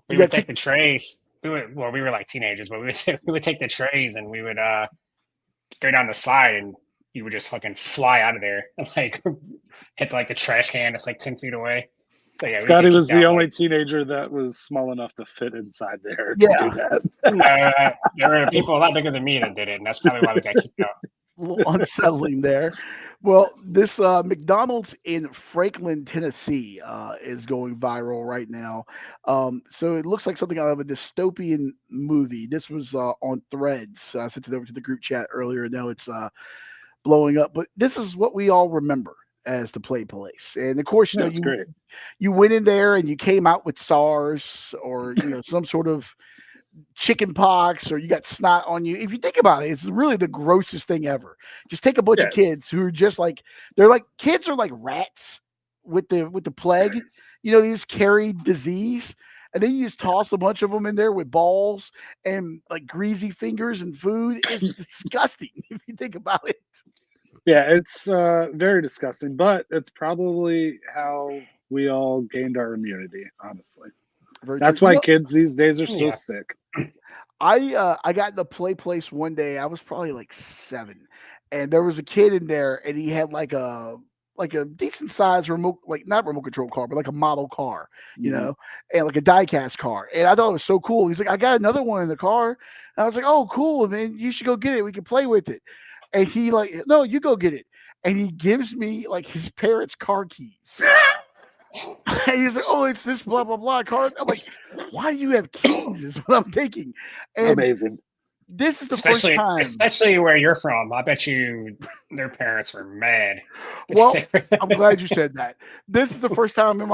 Speaker 2: We would take the trays. We were like teenagers, but we would take the trays and we would go down the slide, and you would just fucking fly out of there and like hit like the trash can that's like 10 feet away. So, yeah,
Speaker 3: Scotty was the only teenager that was small enough to fit inside there to do that.
Speaker 2: No, there were people a lot bigger than me that did it, and that's probably why we got kicked out.
Speaker 1: A little unsettling there. Well, this McDonald's in Franklin, Tennessee is going viral right now. So it looks like something out of a dystopian movie. This was on Threads. I sent it over to the group chat earlier. Now it's blowing up. But this is what we all remember as the play place. And of course, you went in there and you came out with SARS or some sort of chicken pox, or you got snot on you. If you think about it, it's really the grossest thing ever. Just take a bunch of kids who are just like, kids are like rats with the plague. They just carry disease, and then you just toss a bunch of them in there with balls and like greasy fingers and food. It's disgusting if you think about it.
Speaker 3: Yeah, it's very disgusting, but it's probably how we all gained our immunity, honestly. That's why kids these days are so sick.
Speaker 1: I got in the play place one day. I was probably like 7, and there was a kid in there, and he had like a decent sized remote, like not remote control car, but like a model car, and like a die-cast car. And I thought it was so cool. He's like, I got another one in the car. And I was like, oh, cool, man. You should go get it. We can play with it. And he like, no, you go get it. And he gives me like his parents' car keys. And he's like, oh, it's this blah, blah, blah car. I'm like, why do you have keys is what I'm thinking. And
Speaker 3: amazing.
Speaker 1: This is the first time.
Speaker 2: Especially where you're from. I bet you their parents were mad.
Speaker 1: Well, I'm glad you said that. This is the first time in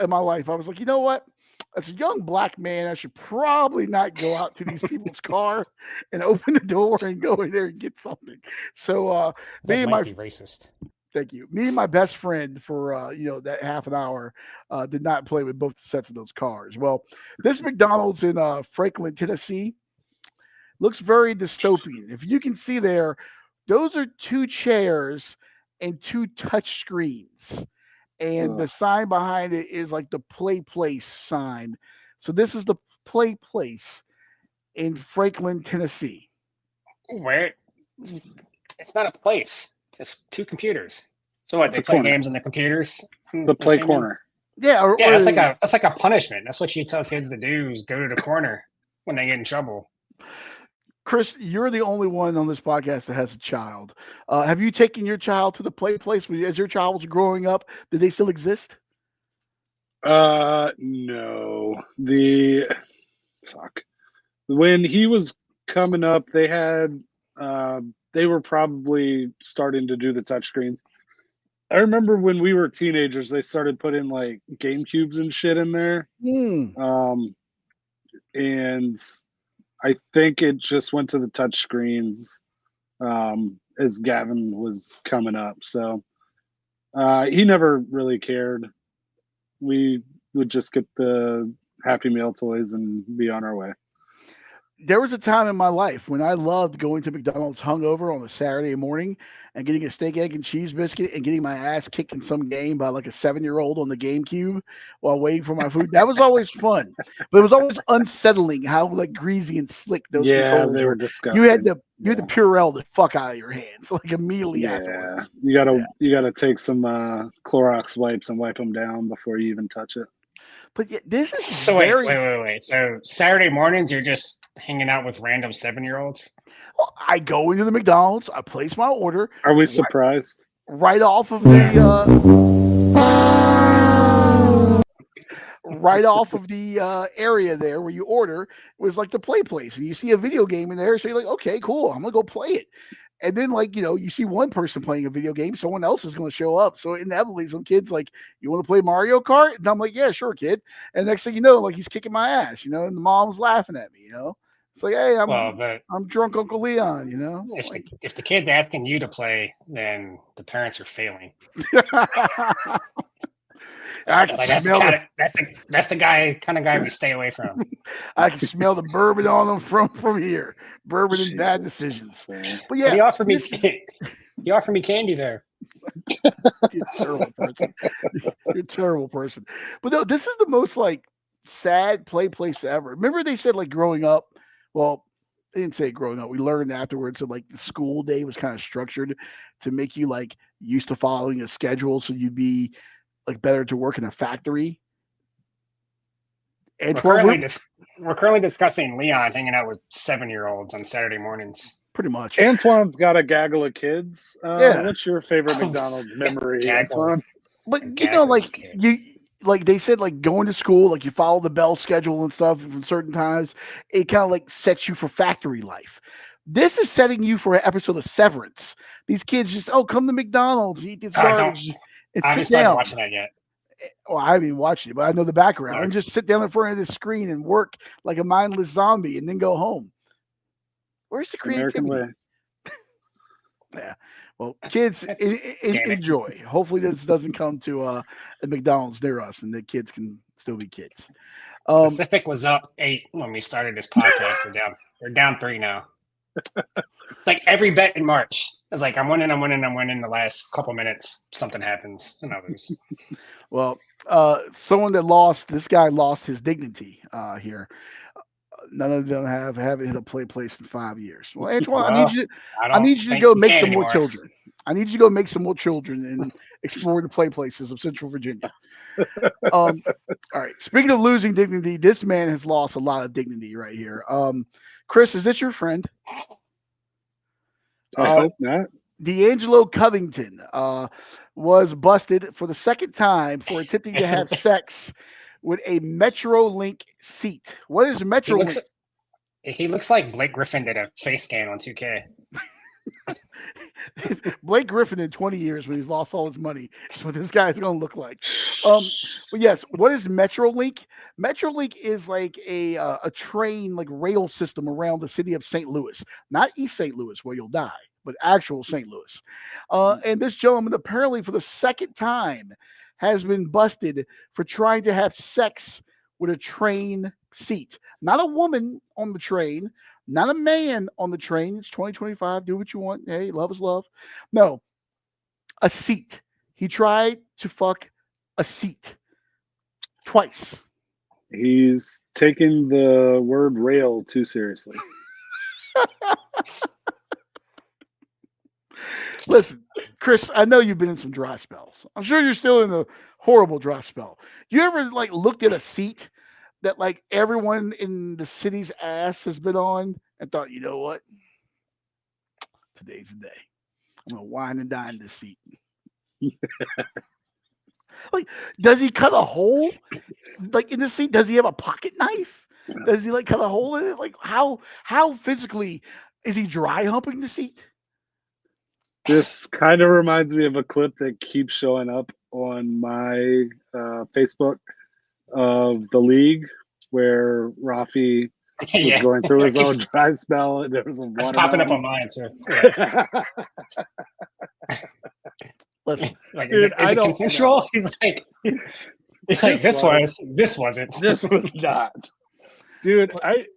Speaker 1: my life I was like, you know what? as a young black man, I should probably not go out to these people's car and open the door and go in there and get something. So
Speaker 2: That
Speaker 1: me and
Speaker 2: might
Speaker 1: my
Speaker 2: be racist.
Speaker 1: thank you. Me and my best friend for that half an hour did not play with both sets of those cars. Well, this McDonald's in Franklin, Tennessee, looks very dystopian. If you can see there, those are two chairs and two touch screens, and the sign behind it is like the Play Place sign. So this is the Play Place in Franklin, Tennessee.
Speaker 2: Where? It's not a place. It's two computers. So what?
Speaker 3: It's
Speaker 2: They
Speaker 3: a
Speaker 2: play
Speaker 3: corner.
Speaker 2: games on the computers.
Speaker 3: The play corner.
Speaker 1: Yeah,
Speaker 2: Yeah, that's like a punishment. That's what you tell kids to do: is go to the corner when they get in trouble.
Speaker 1: Chris, you're the only one on this podcast that has a child. Have you taken your child to the Play Place as your child was growing up? Did they still exist?
Speaker 3: No. Fuck. When he was coming up, they were probably starting to do the touchscreens. I remember when we were teenagers, they started putting like Game Cubes and shit in there. And I think it just went to the touch screens as Gavin was coming up. So he never really cared. We would just get the Happy Meal toys and be on our way.
Speaker 1: There was a time in my life when I loved going to McDonald's hungover on a Saturday morning and getting a steak, egg, and cheese biscuit and getting my ass kicked in some game by like a 7-year-old on the GameCube while waiting for my food. That was always fun, but it was always unsettling how like greasy and slick those controls
Speaker 3: they were
Speaker 1: were.
Speaker 3: disgusting.
Speaker 1: You had to Purell the fuck out of your hands like immediately afterwards.
Speaker 3: You gotta take some Clorox wipes and wipe them down before you even touch it.
Speaker 1: But yeah, this is
Speaker 2: So
Speaker 1: very.
Speaker 2: wait. So Saturday mornings, you're just hanging out with random 7-year-olds?
Speaker 1: Well, I go into the McDonald's, I place my order.
Speaker 3: Are we surprised?
Speaker 1: Right off of the area there where you order was like the play place, and you see a video game in there, so you're like, okay, cool, I'm gonna go play it. And then like you see one person playing a video game, someone else is going to show up. So inevitably, some kids like, you want to play Mario Kart? And I'm like, yeah, sure, kid. And next thing you know, like he's kicking my ass, and the mom's laughing at me, It's like, hey, I'm drunk Uncle Leon,
Speaker 2: If the kid's asking you to play, then the parents are failing. That's the kind of guy we stay away from.
Speaker 1: I can smell the bourbon on them from here. Bourbon and bad decisions. But yeah,
Speaker 2: but he offered me candy there.
Speaker 1: You're a terrible person. You're a terrible person. But no, this is the most like sad play place ever. Remember they said like growing up. Well, they didn't say growing up. We learned afterwards that like the school day was kind of structured to make you like used to following a schedule, so you'd be like better to work in a factory.
Speaker 2: We're currently discussing Leon hanging out with 7-year-olds on Saturday mornings.
Speaker 1: Pretty much.
Speaker 3: Antoine's got a gaggle of kids. What's your favorite McDonald's memory, Antoine?
Speaker 1: But like they said, like going to school, like you follow the bell schedule and stuff from certain times, it kind of like sets you for factory life. This is setting you for an episode of Severance. These kids just, come to McDonald's, eat this garbage.
Speaker 2: I haven't started watching that yet.
Speaker 1: Well, I haven't even watched it, but I know the background. And just sit down in front of this screen and work like a mindless zombie and then go home. Where's the creativity? Yeah. Well, kids, enjoy. Hopefully this doesn't come to a McDonald's near us and the kids can still be kids.
Speaker 2: Pacific was up 8 when we started this podcast. They're down 3 now. It's like every bet in March. It's like I'm winning. The last couple minutes, something happens and I lose.
Speaker 1: Well, someone this guy lost his dignity here. None of them haven't hit a play place in 5 years. Well, Antoine, I need you to go make some more children. I need you to go make some more children and explore the play places of Central Virginia. All right. Speaking of losing dignity, this man has lost a lot of dignity right here. Chris, is this your friend?
Speaker 3: I hope not.
Speaker 1: D'Angelo Covington was busted for the second time for attempting to have sex with a Metrolink seat. What is Metrolink?
Speaker 2: He looks like Blake Griffin did a face scan on 2K.
Speaker 1: Blake Griffin in 20 years when he's lost all his money is what this guy's going to look like. But yes, what is Metrolink? Metrolink is like a train, like rail system around the city of St. Louis, not East St. Louis where you'll die, but actual St. Louis. And this gentleman, apparently for the second time, has been busted for trying to have sex with a train seat. Not a woman on the train, not a man on the train. It's 2025. Do what you want. Hey, love is love. No, a seat. He tried to fuck a seat twice.
Speaker 3: He's taking the word rail too seriously.
Speaker 1: Listen, Chris, I know you've been in some dry spells. I'm sure you're still in a horrible dry spell. You ever like looked at a seat that like everyone in the city's ass has been on and thought, you know what? Today's the day. I'm gonna wine and dine this seat. Like, does he cut a hole like in the seat? Does he have a pocket knife? Does he like cut a hole in it? Like how physically is he dry humping the seat?
Speaker 3: This kind of reminds me of a clip that keeps showing up on my Facebook of the league where Rafi was going through his own dry spell. And there was some water
Speaker 2: popping up on mine too.
Speaker 1: Listen,
Speaker 2: like,
Speaker 3: dude,
Speaker 2: is it consensual? He's like, this wasn't.
Speaker 3: This was not. Dude, I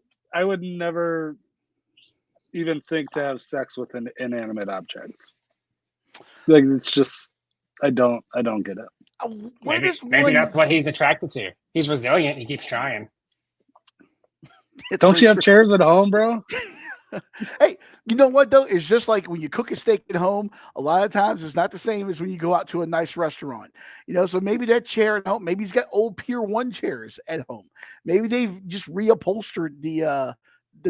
Speaker 3: would never even think to have sex with an inanimate object. Like, it's just, I don't get it.
Speaker 2: Maybe that's what he's attracted to. He's resilient. He keeps trying.
Speaker 3: Don't you have chairs at home, bro?
Speaker 1: Hey, you know what though? It's just like when you cook a steak at home. A lot of times, it's not the same as when you go out to a nice restaurant. You know, so maybe that chair at home. Maybe he's got old Pier 1 chairs at home. Maybe they've just reupholstered the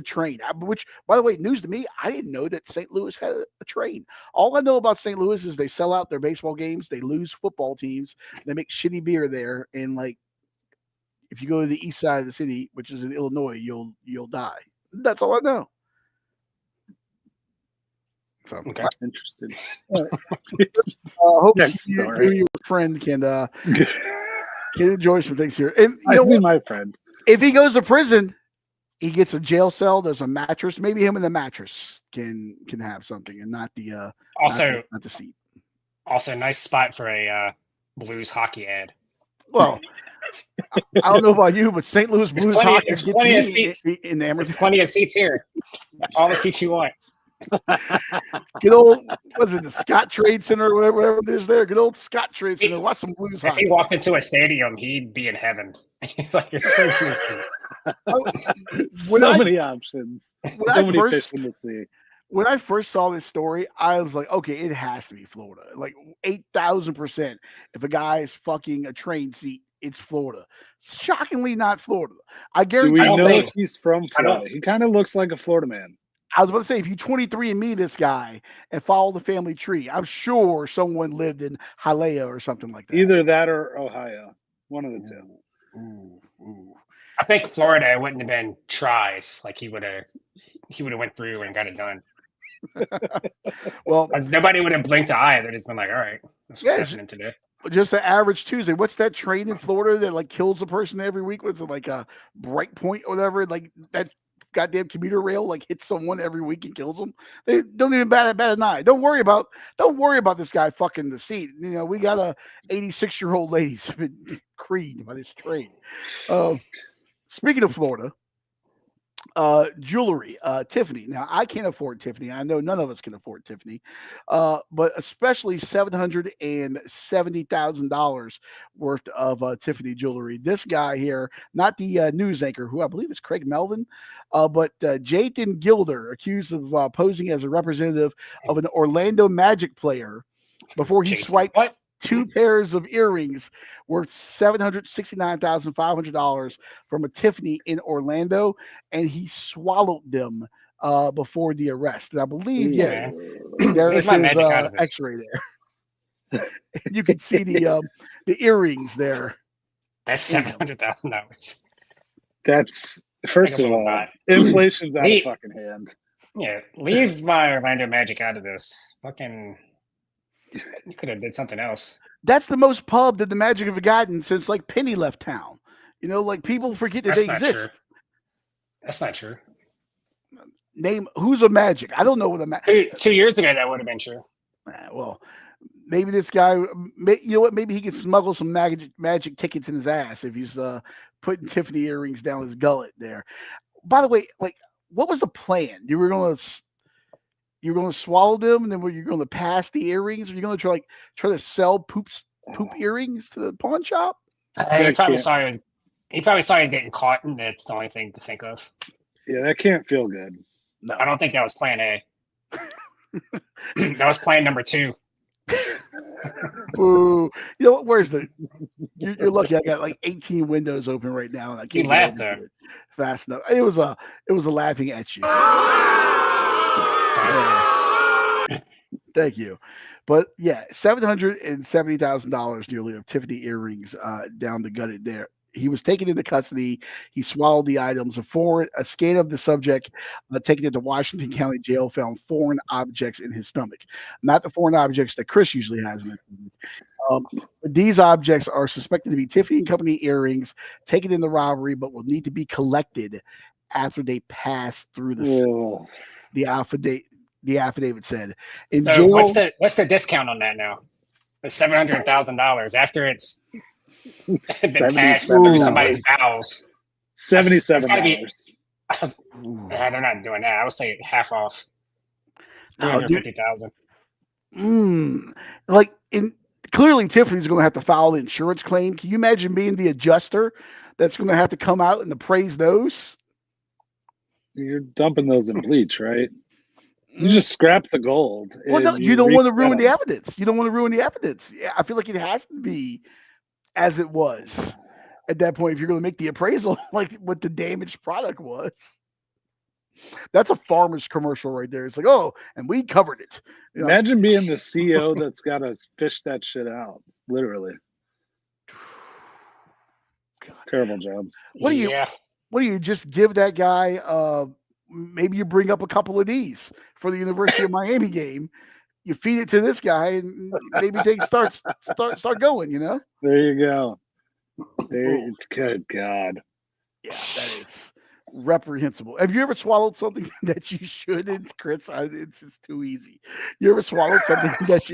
Speaker 1: train. Which, by the way, news to me. I didn't know that St. Louis had a train. All I know about St. Louis is they sell out their baseball games. They lose football teams. They make shitty beer there, and like, if you go to the east side of the city, which is in Illinois, you'll die. That's all I know. So,
Speaker 3: okay, interesting.
Speaker 1: Hope your friend can enjoy some things here. And
Speaker 3: I see my friend.
Speaker 1: If he goes to prison, he gets a jail cell. There's a mattress. Maybe him and the mattress can have something, and not the not the seat.
Speaker 2: Also, nice spot for a Blues hockey ad.
Speaker 1: Well, I don't know about you, but St. Louis Blues hockey.
Speaker 2: There's plenty of seats. There's plenty of seats here. All the seats you want.
Speaker 1: Good old, was it the Scott Trade Center or whatever it is there? Good old Scott Trade Center. Watch some Blues hockey.
Speaker 2: If he walked into a stadium, he'd be in heaven. Like, you're so used
Speaker 3: so many options. So many fish in the sea.
Speaker 1: When I first saw this story, I was like, okay, it has to be Florida. Like 8,000%. If a guy is fucking a train seat, it's Florida. Shockingly not Florida. I guarantee.
Speaker 3: Do we know if he's from Florida? He kind of looks like a Florida man.
Speaker 1: I was about to say, if you 23andMe this guy and follow the family tree, I'm sure someone lived in Hialeah or something like that.
Speaker 3: Either that or Ohio. One of the two.
Speaker 1: Ooh.
Speaker 2: I think Florida wouldn't have been tries. Like, he would have went through and got it done.
Speaker 1: Well,
Speaker 2: nobody would have blinked an eye. They'd just been like, all right, that's what's happening today.
Speaker 1: Just an average Tuesday. What's that train in Florida that like kills a person every week? Was it like a Bright Point or whatever? Like that goddamn commuter rail like hits someone every week and kills them. They don't even bat an eye. Don't worry about this guy fucking the seat. You know, we got a 86-year-old lady been creamed by this train. Speaking of Florida, jewelry, Tiffany. Now, I can't afford Tiffany. I know none of us can afford Tiffany, but especially $770,000 worth of Tiffany jewelry. This guy here, not the news anchor, who I believe is Craig Melvin, but Jathan Gilder, accused of posing as a representative of an Orlando Magic player before he swiped 2 pairs of earrings worth $769,500 from a Tiffany in Orlando, and he swallowed them before the arrest. And I believe, there is his X-ray there. You can see the earrings there.
Speaker 2: That's $700,000.
Speaker 3: That's, first of all, inflation's out of fucking hand.
Speaker 2: Yeah, leave my Orlando Magic out of this. Fucking, you could have did something else.
Speaker 1: That's the most pub that the Magic have gotten since like Penny left town. You know, like people forget that
Speaker 2: That's
Speaker 1: they
Speaker 2: not
Speaker 1: exist.
Speaker 2: true. That's not true.
Speaker 1: Name who's a Magic? I don't know what a Magic.
Speaker 2: 2 years ago, that would have been true.
Speaker 1: Well, maybe this guy, you know what? Maybe he can smuggle some magic tickets in his ass if he's putting Tiffany earrings down his gullet there. By the way, like, what was the plan? You were going to swallow them, and then were you going to pass the earrings? Or you going to try to sell poop earrings to the pawn shop?
Speaker 2: He probably saw he was getting caught, and that's the only thing to think of.
Speaker 3: Yeah, that can't feel good.
Speaker 2: No, I don't think that was plan A. That was plan number 2.
Speaker 1: Ooh, you know what? Where's the? You're lucky. I got like 18 windows open right now, and I can't
Speaker 2: laugh though
Speaker 1: fast enough. It was laughing at you. Thank you. But yeah, $770,000 nearly of Tiffany earrings down the gutted there. He was taken into custody. He swallowed the items. A scan of the subject taken into Washington County Jail found foreign objects in his stomach. Not the foreign objects that Chris usually has in his stomach. These objects are suspected to be Tiffany & Company earrings taken in the robbery, but will need to be collected after they pass through the affidavit. The affidavit said. In
Speaker 2: so
Speaker 1: jail,
Speaker 2: what's the discount on that now? The $700,000 after it's been passed through somebody's bowels.
Speaker 3: $77.
Speaker 2: They're not doing that. I would say half off. $350,000.
Speaker 1: Clearly Tiffany's going to have to file an insurance claim. Can you imagine being the adjuster that's going to have to come out and appraise those?
Speaker 3: You're dumping those in bleach, right? You just scrap the gold.
Speaker 1: Well, no, you don't want to ruin the evidence. You don't want to ruin the evidence. Yeah, I feel like it has to be as it was at that point if you're going to make the appraisal like what the damaged product was. That's a farmer's commercial right there. It's like, oh, and we covered it.
Speaker 3: You know? Imagine being the CEO that's got to fish that shit out, literally. God. Terrible job.
Speaker 1: What do you just give that guy? Maybe you bring up a couple of these for the University of Miami game. You feed it to this guy, and maybe start going. You know.
Speaker 3: There you go. Good God.
Speaker 1: Yeah, that is reprehensible. Have you ever swallowed something that you shouldn't, Chris? It's just too easy. You ever swallowed something that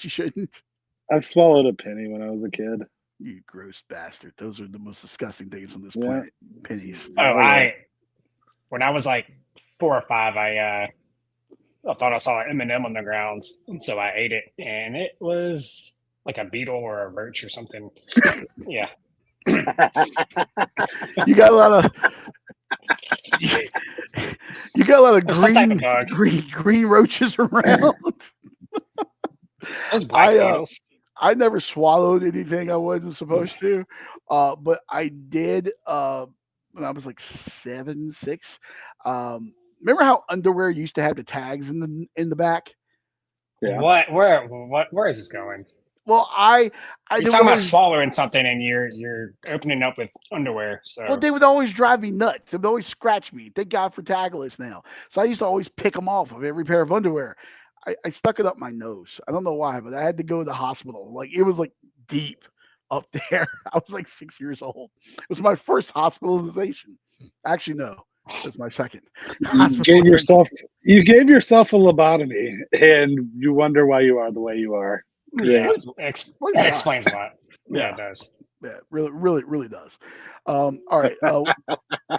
Speaker 1: you shouldn't?
Speaker 3: I've swallowed a penny when I was a kid.
Speaker 1: You gross bastard. Those are the most disgusting things on this planet. Pennies.
Speaker 2: Oh, when I was like 4 or 5, I thought I saw an M&M on the ground, and so I ate it, and it was like a beetle or a roach or something. Yeah.
Speaker 1: You got a lot of green roaches around.
Speaker 2: Those black beetles.
Speaker 1: I never swallowed anything I wasn't supposed to, but I did when I was like 7, 6. Remember how underwear used to have the tags in the back?
Speaker 2: Yeah. Where is this going?
Speaker 1: Well,
Speaker 2: you're talking about swallowing something and you're opening up with underwear. So
Speaker 1: well, they would always drive me nuts. They would always scratch me. Thank God for tagless now. So I used to always pick them off of every pair of underwear. I stuck it up my nose. I don't know why, but I had to go to the hospital. Like it was like deep up there. I was like 6 years old. It was my first hospitalization. Actually, no, it was my second.
Speaker 3: You gave yourself a lobotomy, and you wonder why you are the way you are.
Speaker 2: Yeah, that explains a lot. Yeah, it does.
Speaker 1: Yeah, really does. All right, a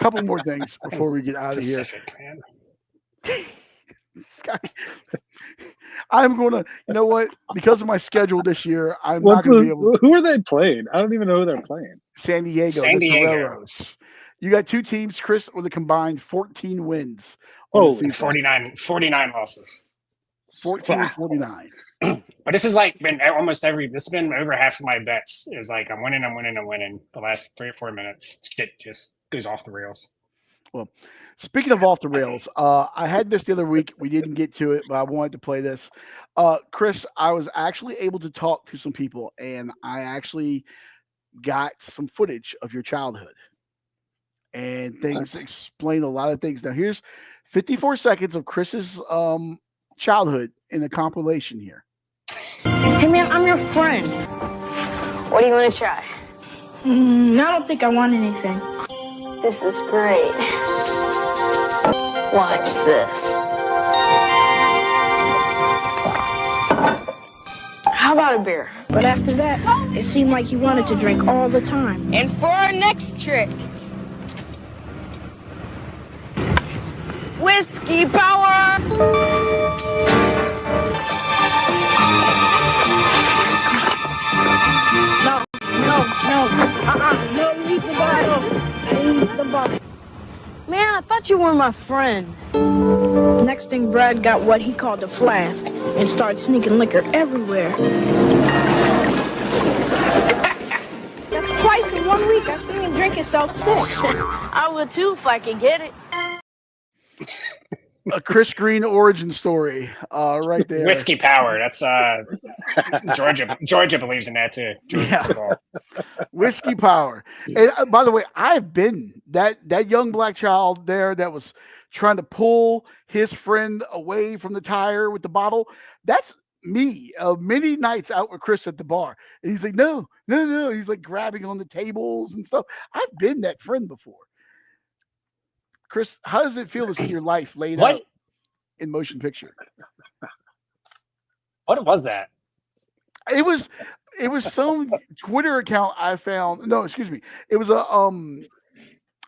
Speaker 1: couple more things before we get out of here. Man. I'm gonna, you know what? Because of my schedule this year, I'm not gonna be able.
Speaker 3: Who are they playing? I don't even know who they're playing.
Speaker 1: San Diego. Toreros. You got 2 teams, Chris, with a combined 14 wins.
Speaker 2: Oh, 49 losses.
Speaker 1: 14-49.
Speaker 2: But this is like been almost this has been over half of my bets. Is like I'm winning. The last 3 or 4 minutes, shit just goes off the rails.
Speaker 1: Well, speaking of off the rails, I had this the other week. We didn't get to it, but I wanted to play this. Chris, I was actually able to talk to some people, and I actually got some footage of your childhood. And things explain a lot of things. Now, here's 54 seconds of Chris's childhood in a compilation here.
Speaker 4: Hey man, I'm your friend.
Speaker 5: What do you want to try?
Speaker 4: I don't think I want anything.
Speaker 5: This is great. Watch this.
Speaker 4: How about a beer? But after that, it seemed like he wanted to drink all the time.
Speaker 5: And for our next trick, whiskey power!
Speaker 4: No, leave the bottle. Leave the bottle.
Speaker 5: Man, I thought you were my friend.
Speaker 4: Next thing, Brad got what he called a flask and started sneaking liquor everywhere. That's twice in 1 week. I've seen him drink himself sick.
Speaker 5: I would too if I could get it.
Speaker 1: A Chris Green origin story, right there.
Speaker 2: Whiskey power. That's Georgia believes in that too.
Speaker 1: Yeah. Whiskey power. And by the way, I've been that young black child there that was trying to pull his friend away from the tire with the bottle. That's me. Many nights out with Chris at the bar, and he's like, no. He's like grabbing on the tables and stuff. I've been that friend before. Chris, how does it feel to see your life laid out in motion picture?
Speaker 2: What was that?
Speaker 1: It was some Twitter account I found. No, excuse me. It was a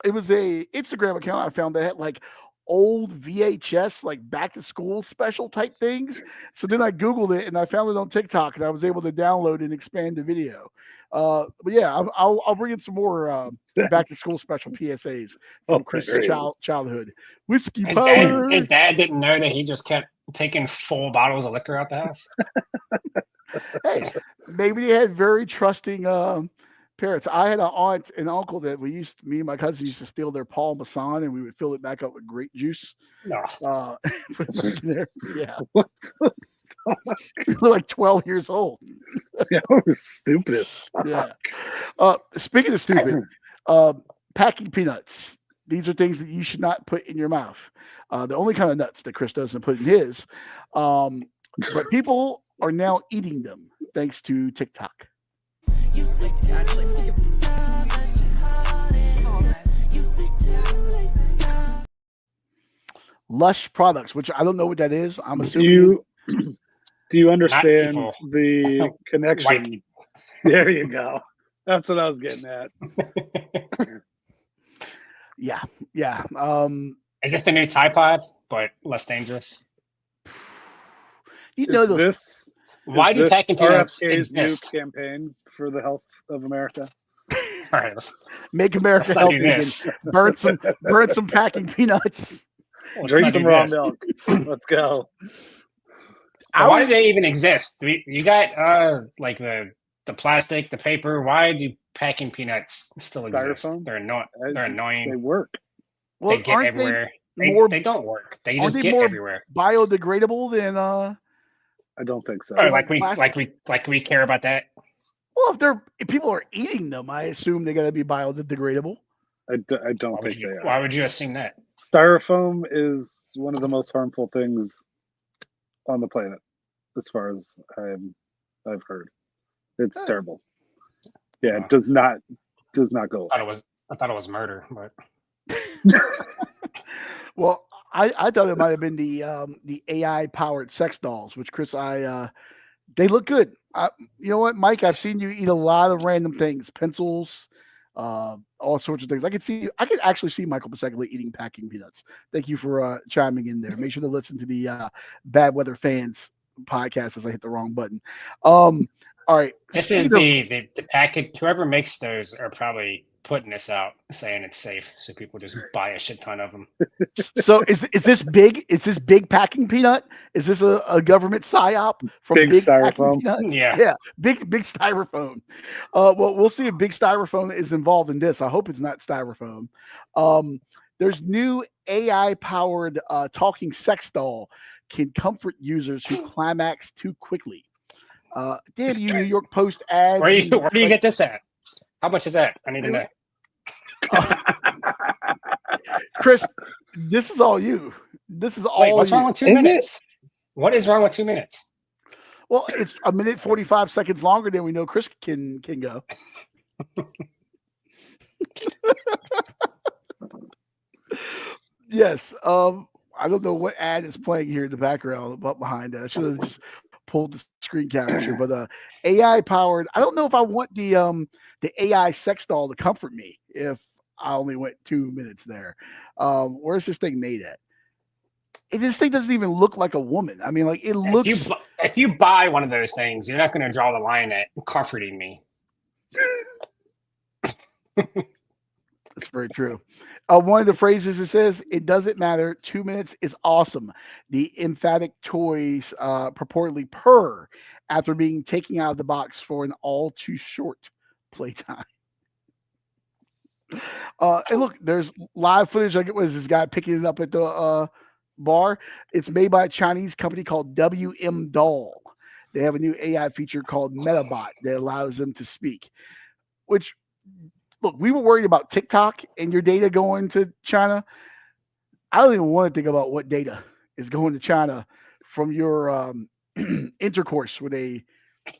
Speaker 1: Instagram account I found that had like old VHS, like back to school special type things. So then I Googled it and I found it on TikTok and I was able to download and expand the video. But yeah, I'll bring in some more back to school special PSAs from Chris's childhood. Whiskey power.
Speaker 2: His dad didn't know that he just kept taking full bottles of liquor out the house.
Speaker 1: Hey, maybe they had very trusting parents. I had an aunt and uncle that me and my cousin used to steal their Paul Masson and we would fill it back up with grape juice.
Speaker 2: No.
Speaker 1: Put it back in there. Yeah. We're like 12 years old.
Speaker 3: Yeah, stupid as fuck.
Speaker 1: Yeah. Speaking of stupid, packing peanuts. These are things that you should not put in your mouth. The only kind of nuts that Chris doesn't put in his. But people are now eating them thanks to TikTok. Lush products, which I don't know what that is. I'm assuming.
Speaker 3: Do you understand the connection? There you go. That's what I was getting at.
Speaker 1: Yeah.
Speaker 2: Is this the new Tide Pod, but less dangerous?
Speaker 1: You know
Speaker 3: this.
Speaker 2: Why do packing peanuts
Speaker 3: RFK's
Speaker 2: exist?
Speaker 3: new campaign for the health of America?
Speaker 2: All right,
Speaker 1: Make America healthy. Burn some packing peanuts.
Speaker 3: Drink some raw milk. Let's go.
Speaker 2: Why do they even exist? You got like the plastic, the paper. Why do packing peanuts still exist?
Speaker 3: Styrofoam?
Speaker 2: They're annoying.
Speaker 3: They work.
Speaker 1: Well,
Speaker 2: they get everywhere. They don't work. They just get everywhere.
Speaker 1: Biodegradable than
Speaker 3: I don't think so.
Speaker 2: Or like we care about that.
Speaker 1: Well, if people are eating them, I assume they got to be biodegradable.
Speaker 3: I don't think they are.
Speaker 2: Why would you assume that?
Speaker 3: Styrofoam is one of the most harmful things on the planet, as far as I've heard. It's terrible. Yeah, it does not go.
Speaker 2: I thought it was murder, but
Speaker 1: well, I thought it might have been the AI powered sex dolls, which Chris, they look good. You know what, Mike? I've seen you eat a lot of random things, pencils, all sorts of things. I could actually see Michael Pasecoli eating packing peanuts. Thank you for chiming in there. Make sure to listen to the Bad Weather Fans podcast as I hit the wrong button. All right.
Speaker 2: This is the package. Whoever makes those are probably putting this out saying it's safe, so people just buy a shit ton of them.
Speaker 1: So is this big? Is this big packing peanut? Is this a government psyop from
Speaker 3: big styrofoam?
Speaker 1: Yeah, big styrofoam. Well, we'll see if big styrofoam is involved in this. I hope it's not styrofoam. There's new AI powered talking sex doll can comfort users who climax too quickly. Damn you, New York Post ads.
Speaker 2: Where do you get this at? How much is that? I need to know.
Speaker 1: Chris, This is all you. This is all
Speaker 2: Wait, what's
Speaker 1: you.
Speaker 2: wrong with 2
Speaker 3: Is it?
Speaker 2: minutes? What is wrong with 2 minutes?
Speaker 1: Well, it's a minute 45 seconds longer than we know Chris can go. Yes. I don't know what ad is playing here in the background behind that. I should have just pulled the screen capture. But AI powered. I don't know if I want the AI sex doll to comfort me if I only went 2 minutes there. Where's this thing made at? This thing doesn't even look like a woman. I mean, like it looks.
Speaker 2: If you buy one of those things, you're not going to draw the line at comforting me.
Speaker 1: That's very true. One of the phrases it says, "It doesn't matter. 2 minutes is awesome." The emphatic toys purportedly purr after being taken out of the box for an all too short playtime. And look, there's live footage. Like it was this guy picking it up at the bar. It's made by a Chinese company called WM Doll. They have a new AI feature called MetaBot that allows them to speak. Which, look, we were worried about TikTok and your data going to China. I don't even want to think about what data is going to China from your intercourse with a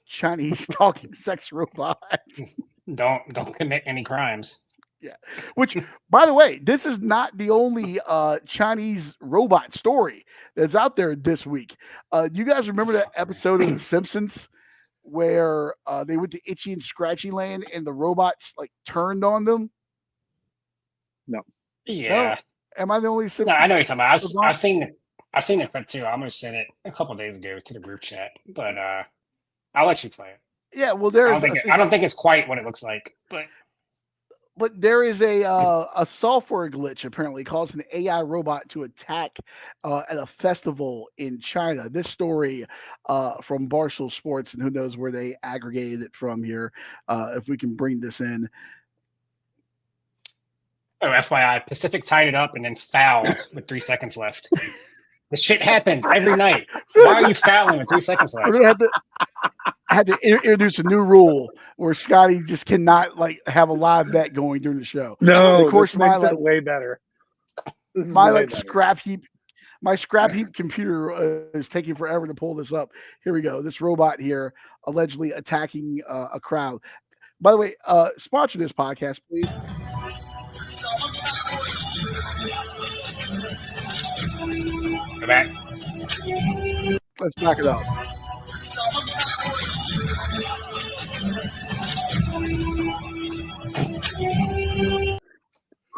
Speaker 1: Chinese talking sex robot.
Speaker 2: Just don't commit any crimes.
Speaker 1: Yeah. Which, by the way, this is not the only Chinese robot story that's out there this week. You guys remember that episode of The Simpsons where they went to Itchy and Scratchy Land and the robots like turned on them?
Speaker 3: No.
Speaker 2: Yeah.
Speaker 1: No? Am I the only Simpsons?
Speaker 2: No, I know what you're talking about. I've seen the clip too. I almost sent it a couple days ago to the group chat, but I'll let you play it.
Speaker 1: Yeah, well,
Speaker 2: I don't think it's quite what it looks like,
Speaker 1: but there is a software glitch apparently causing an AI robot to attack at a festival in China. This story from Barstool Sports, and who knows where they aggregated it from here. If we can bring this in.
Speaker 2: Oh, FYI, Pacific tied it up and then fouled with 3 seconds left. This shit happens every night. Why are you fouling with 3 seconds left?
Speaker 1: They had to introduce a new rule where Scotty just cannot like have a live bet going during the show.
Speaker 3: No,
Speaker 1: of course,
Speaker 3: this makes it way better.
Speaker 1: Scrap heap. My scrap heap computer is taking forever to pull this up. Here we go. This robot here allegedly attacking a crowd. By the way, sponsor this podcast, please.
Speaker 2: Go back.
Speaker 1: Let's back it up.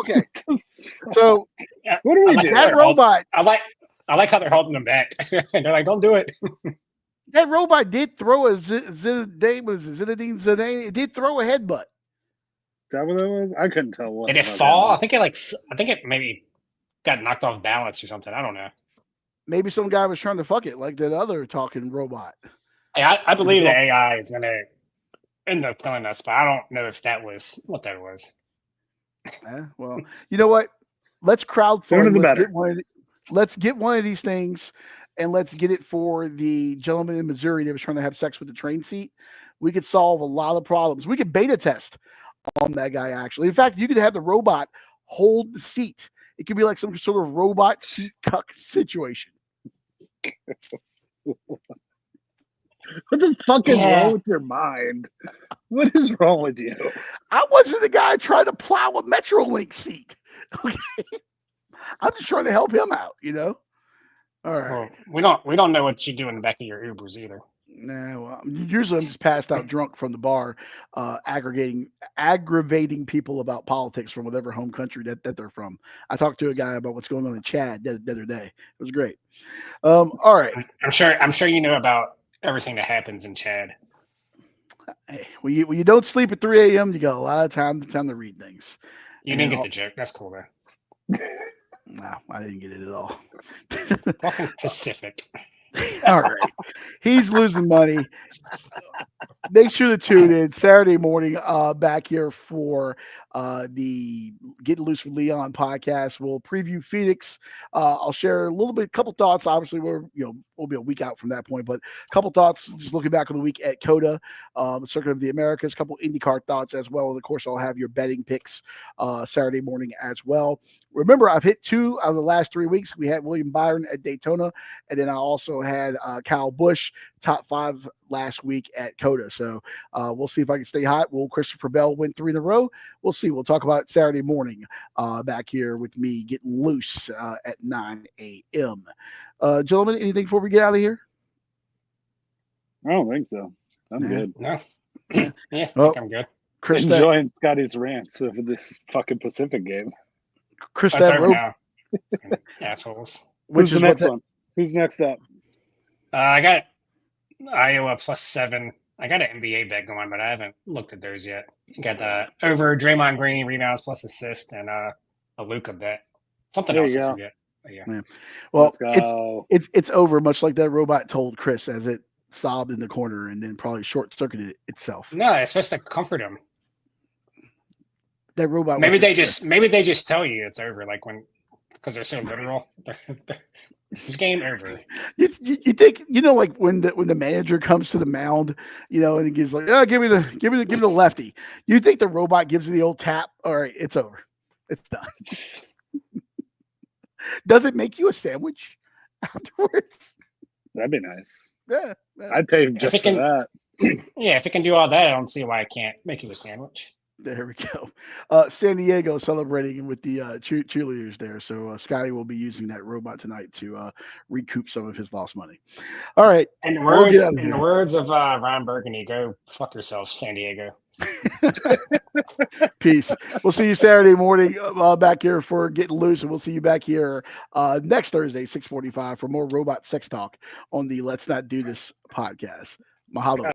Speaker 1: Okay. So
Speaker 3: what do we do?
Speaker 1: That robot.
Speaker 2: I like how they're holding them back. And they're like, "Don't do it."
Speaker 1: That robot did throw a Zinedine Zidane. It did throw a headbutt.
Speaker 3: Is that what it was? I couldn't tell what.
Speaker 2: Did it fall? I think it maybe got knocked off balance or something. I don't know.
Speaker 1: Maybe some guy was trying to fuck it like that other talking robot.
Speaker 2: Hey, I believe the AI is going to end up killing us, but I don't know if that was what that was.
Speaker 1: Well, you know what? Let's crowdsource.
Speaker 3: Sooner the better.
Speaker 1: Let's get one of these things, and let's get it for the gentleman in Missouri that was trying to have sex with the train seat. We could solve a lot of problems. We could beta test on that guy, actually. In fact, you could have the robot hold the seat. It could be like some sort of robot seat cuck situation.
Speaker 3: What the fuck is wrong with your mind? What is wrong with you?
Speaker 1: I wasn't the guy trying to plow a Metrolink seat. Okay. I'm just trying to help him out, you know? All right.
Speaker 2: Well, we don't know what you do in the back of your Ubers either.
Speaker 1: Nah, well, usually I'm just passed out drunk from the bar, aggravating people about politics from whatever home country that they're from. I talked to a guy about what's going on in Chad the other day. It was great. All right.
Speaker 2: I'm sure you know about everything that happens in Chad.
Speaker 1: Hey, when you don't sleep at 3 a.m., you got a lot of time to read things.
Speaker 2: You didn't get the joke. That's cool, though.
Speaker 1: No, I didn't get it at all.
Speaker 2: Fucking Pacific.
Speaker 1: All right. He's losing money. Make sure to tune in Saturday morning back here for the Getting Loose with Leon podcast. We'll preview Phoenix. I'll share a couple thoughts. Obviously, we'll be a week out from that point, but a couple thoughts just looking back on the week at COTA, Circuit of the Americas, a couple IndyCar thoughts as well. And of course, I'll have your betting picks Saturday morning as well. Remember, I've hit 2 out of the last 3 weeks. We had William Byron at Daytona, and then I also had Kyle Busch top 5 last week at COTA. So we'll see if I can stay hot. Will Christopher Bell win 3 in a row? We'll see. We'll talk about it Saturday morning back here with me Getting Loose at 9 a.m. Gentlemen, anything before we get out of here?
Speaker 3: I don't think so. I'm good.
Speaker 2: No. Yeah, I
Speaker 1: Well,
Speaker 2: think I'm good.
Speaker 1: Chris,
Speaker 3: Enjoying Scotty's rants over this fucking Pacific game.
Speaker 1: Chris,
Speaker 2: That's
Speaker 1: that
Speaker 2: over
Speaker 1: rope,
Speaker 2: now. Assholes.
Speaker 1: which
Speaker 3: Who's
Speaker 1: is
Speaker 3: the next
Speaker 1: what
Speaker 3: one? Who's next up?
Speaker 2: I got Iowa +7. I got an NBA bet going, but I haven't looked at those yet. Got the over Draymond Green rebounds plus assist and a Luka bet. Something
Speaker 3: There
Speaker 2: else
Speaker 3: you
Speaker 2: I
Speaker 3: go.
Speaker 2: forget. But yeah.
Speaker 1: well,
Speaker 3: Let's go.
Speaker 1: it's over, much like that robot told Chris as it sobbed in the corner and then probably short circuited itself.
Speaker 2: No, it's supposed to comfort him.
Speaker 1: That robot.
Speaker 2: Maybe
Speaker 1: was-
Speaker 2: they just tell you it's over, like because they're so literal. Game over.
Speaker 1: You think like when the manager comes to the mound, and he gives like, oh, give me the lefty. You think the robot gives you the old tap? All right, it's over. It's done. Does it make you a sandwich afterwards?
Speaker 3: That'd be nice.
Speaker 1: Yeah.
Speaker 3: I'd pay just for that.
Speaker 2: Yeah, if it can do all that, I don't see why I can't make you a sandwich.
Speaker 1: There we go. San Diego celebrating with the cheerleaders there. So Scotty will be using that robot tonight to recoup some of his lost money. All right.
Speaker 2: In the
Speaker 1: We'll
Speaker 2: words,
Speaker 1: get out of
Speaker 2: in
Speaker 1: here.
Speaker 2: the words of Ron Burgundy, go fuck yourself, San Diego.
Speaker 1: Peace. We'll see you Saturday morning back here for Getting Loose, and we'll see you back here next Thursday, 6:45, for more robot sex talk on the Let's Not Do This podcast. Mahalo.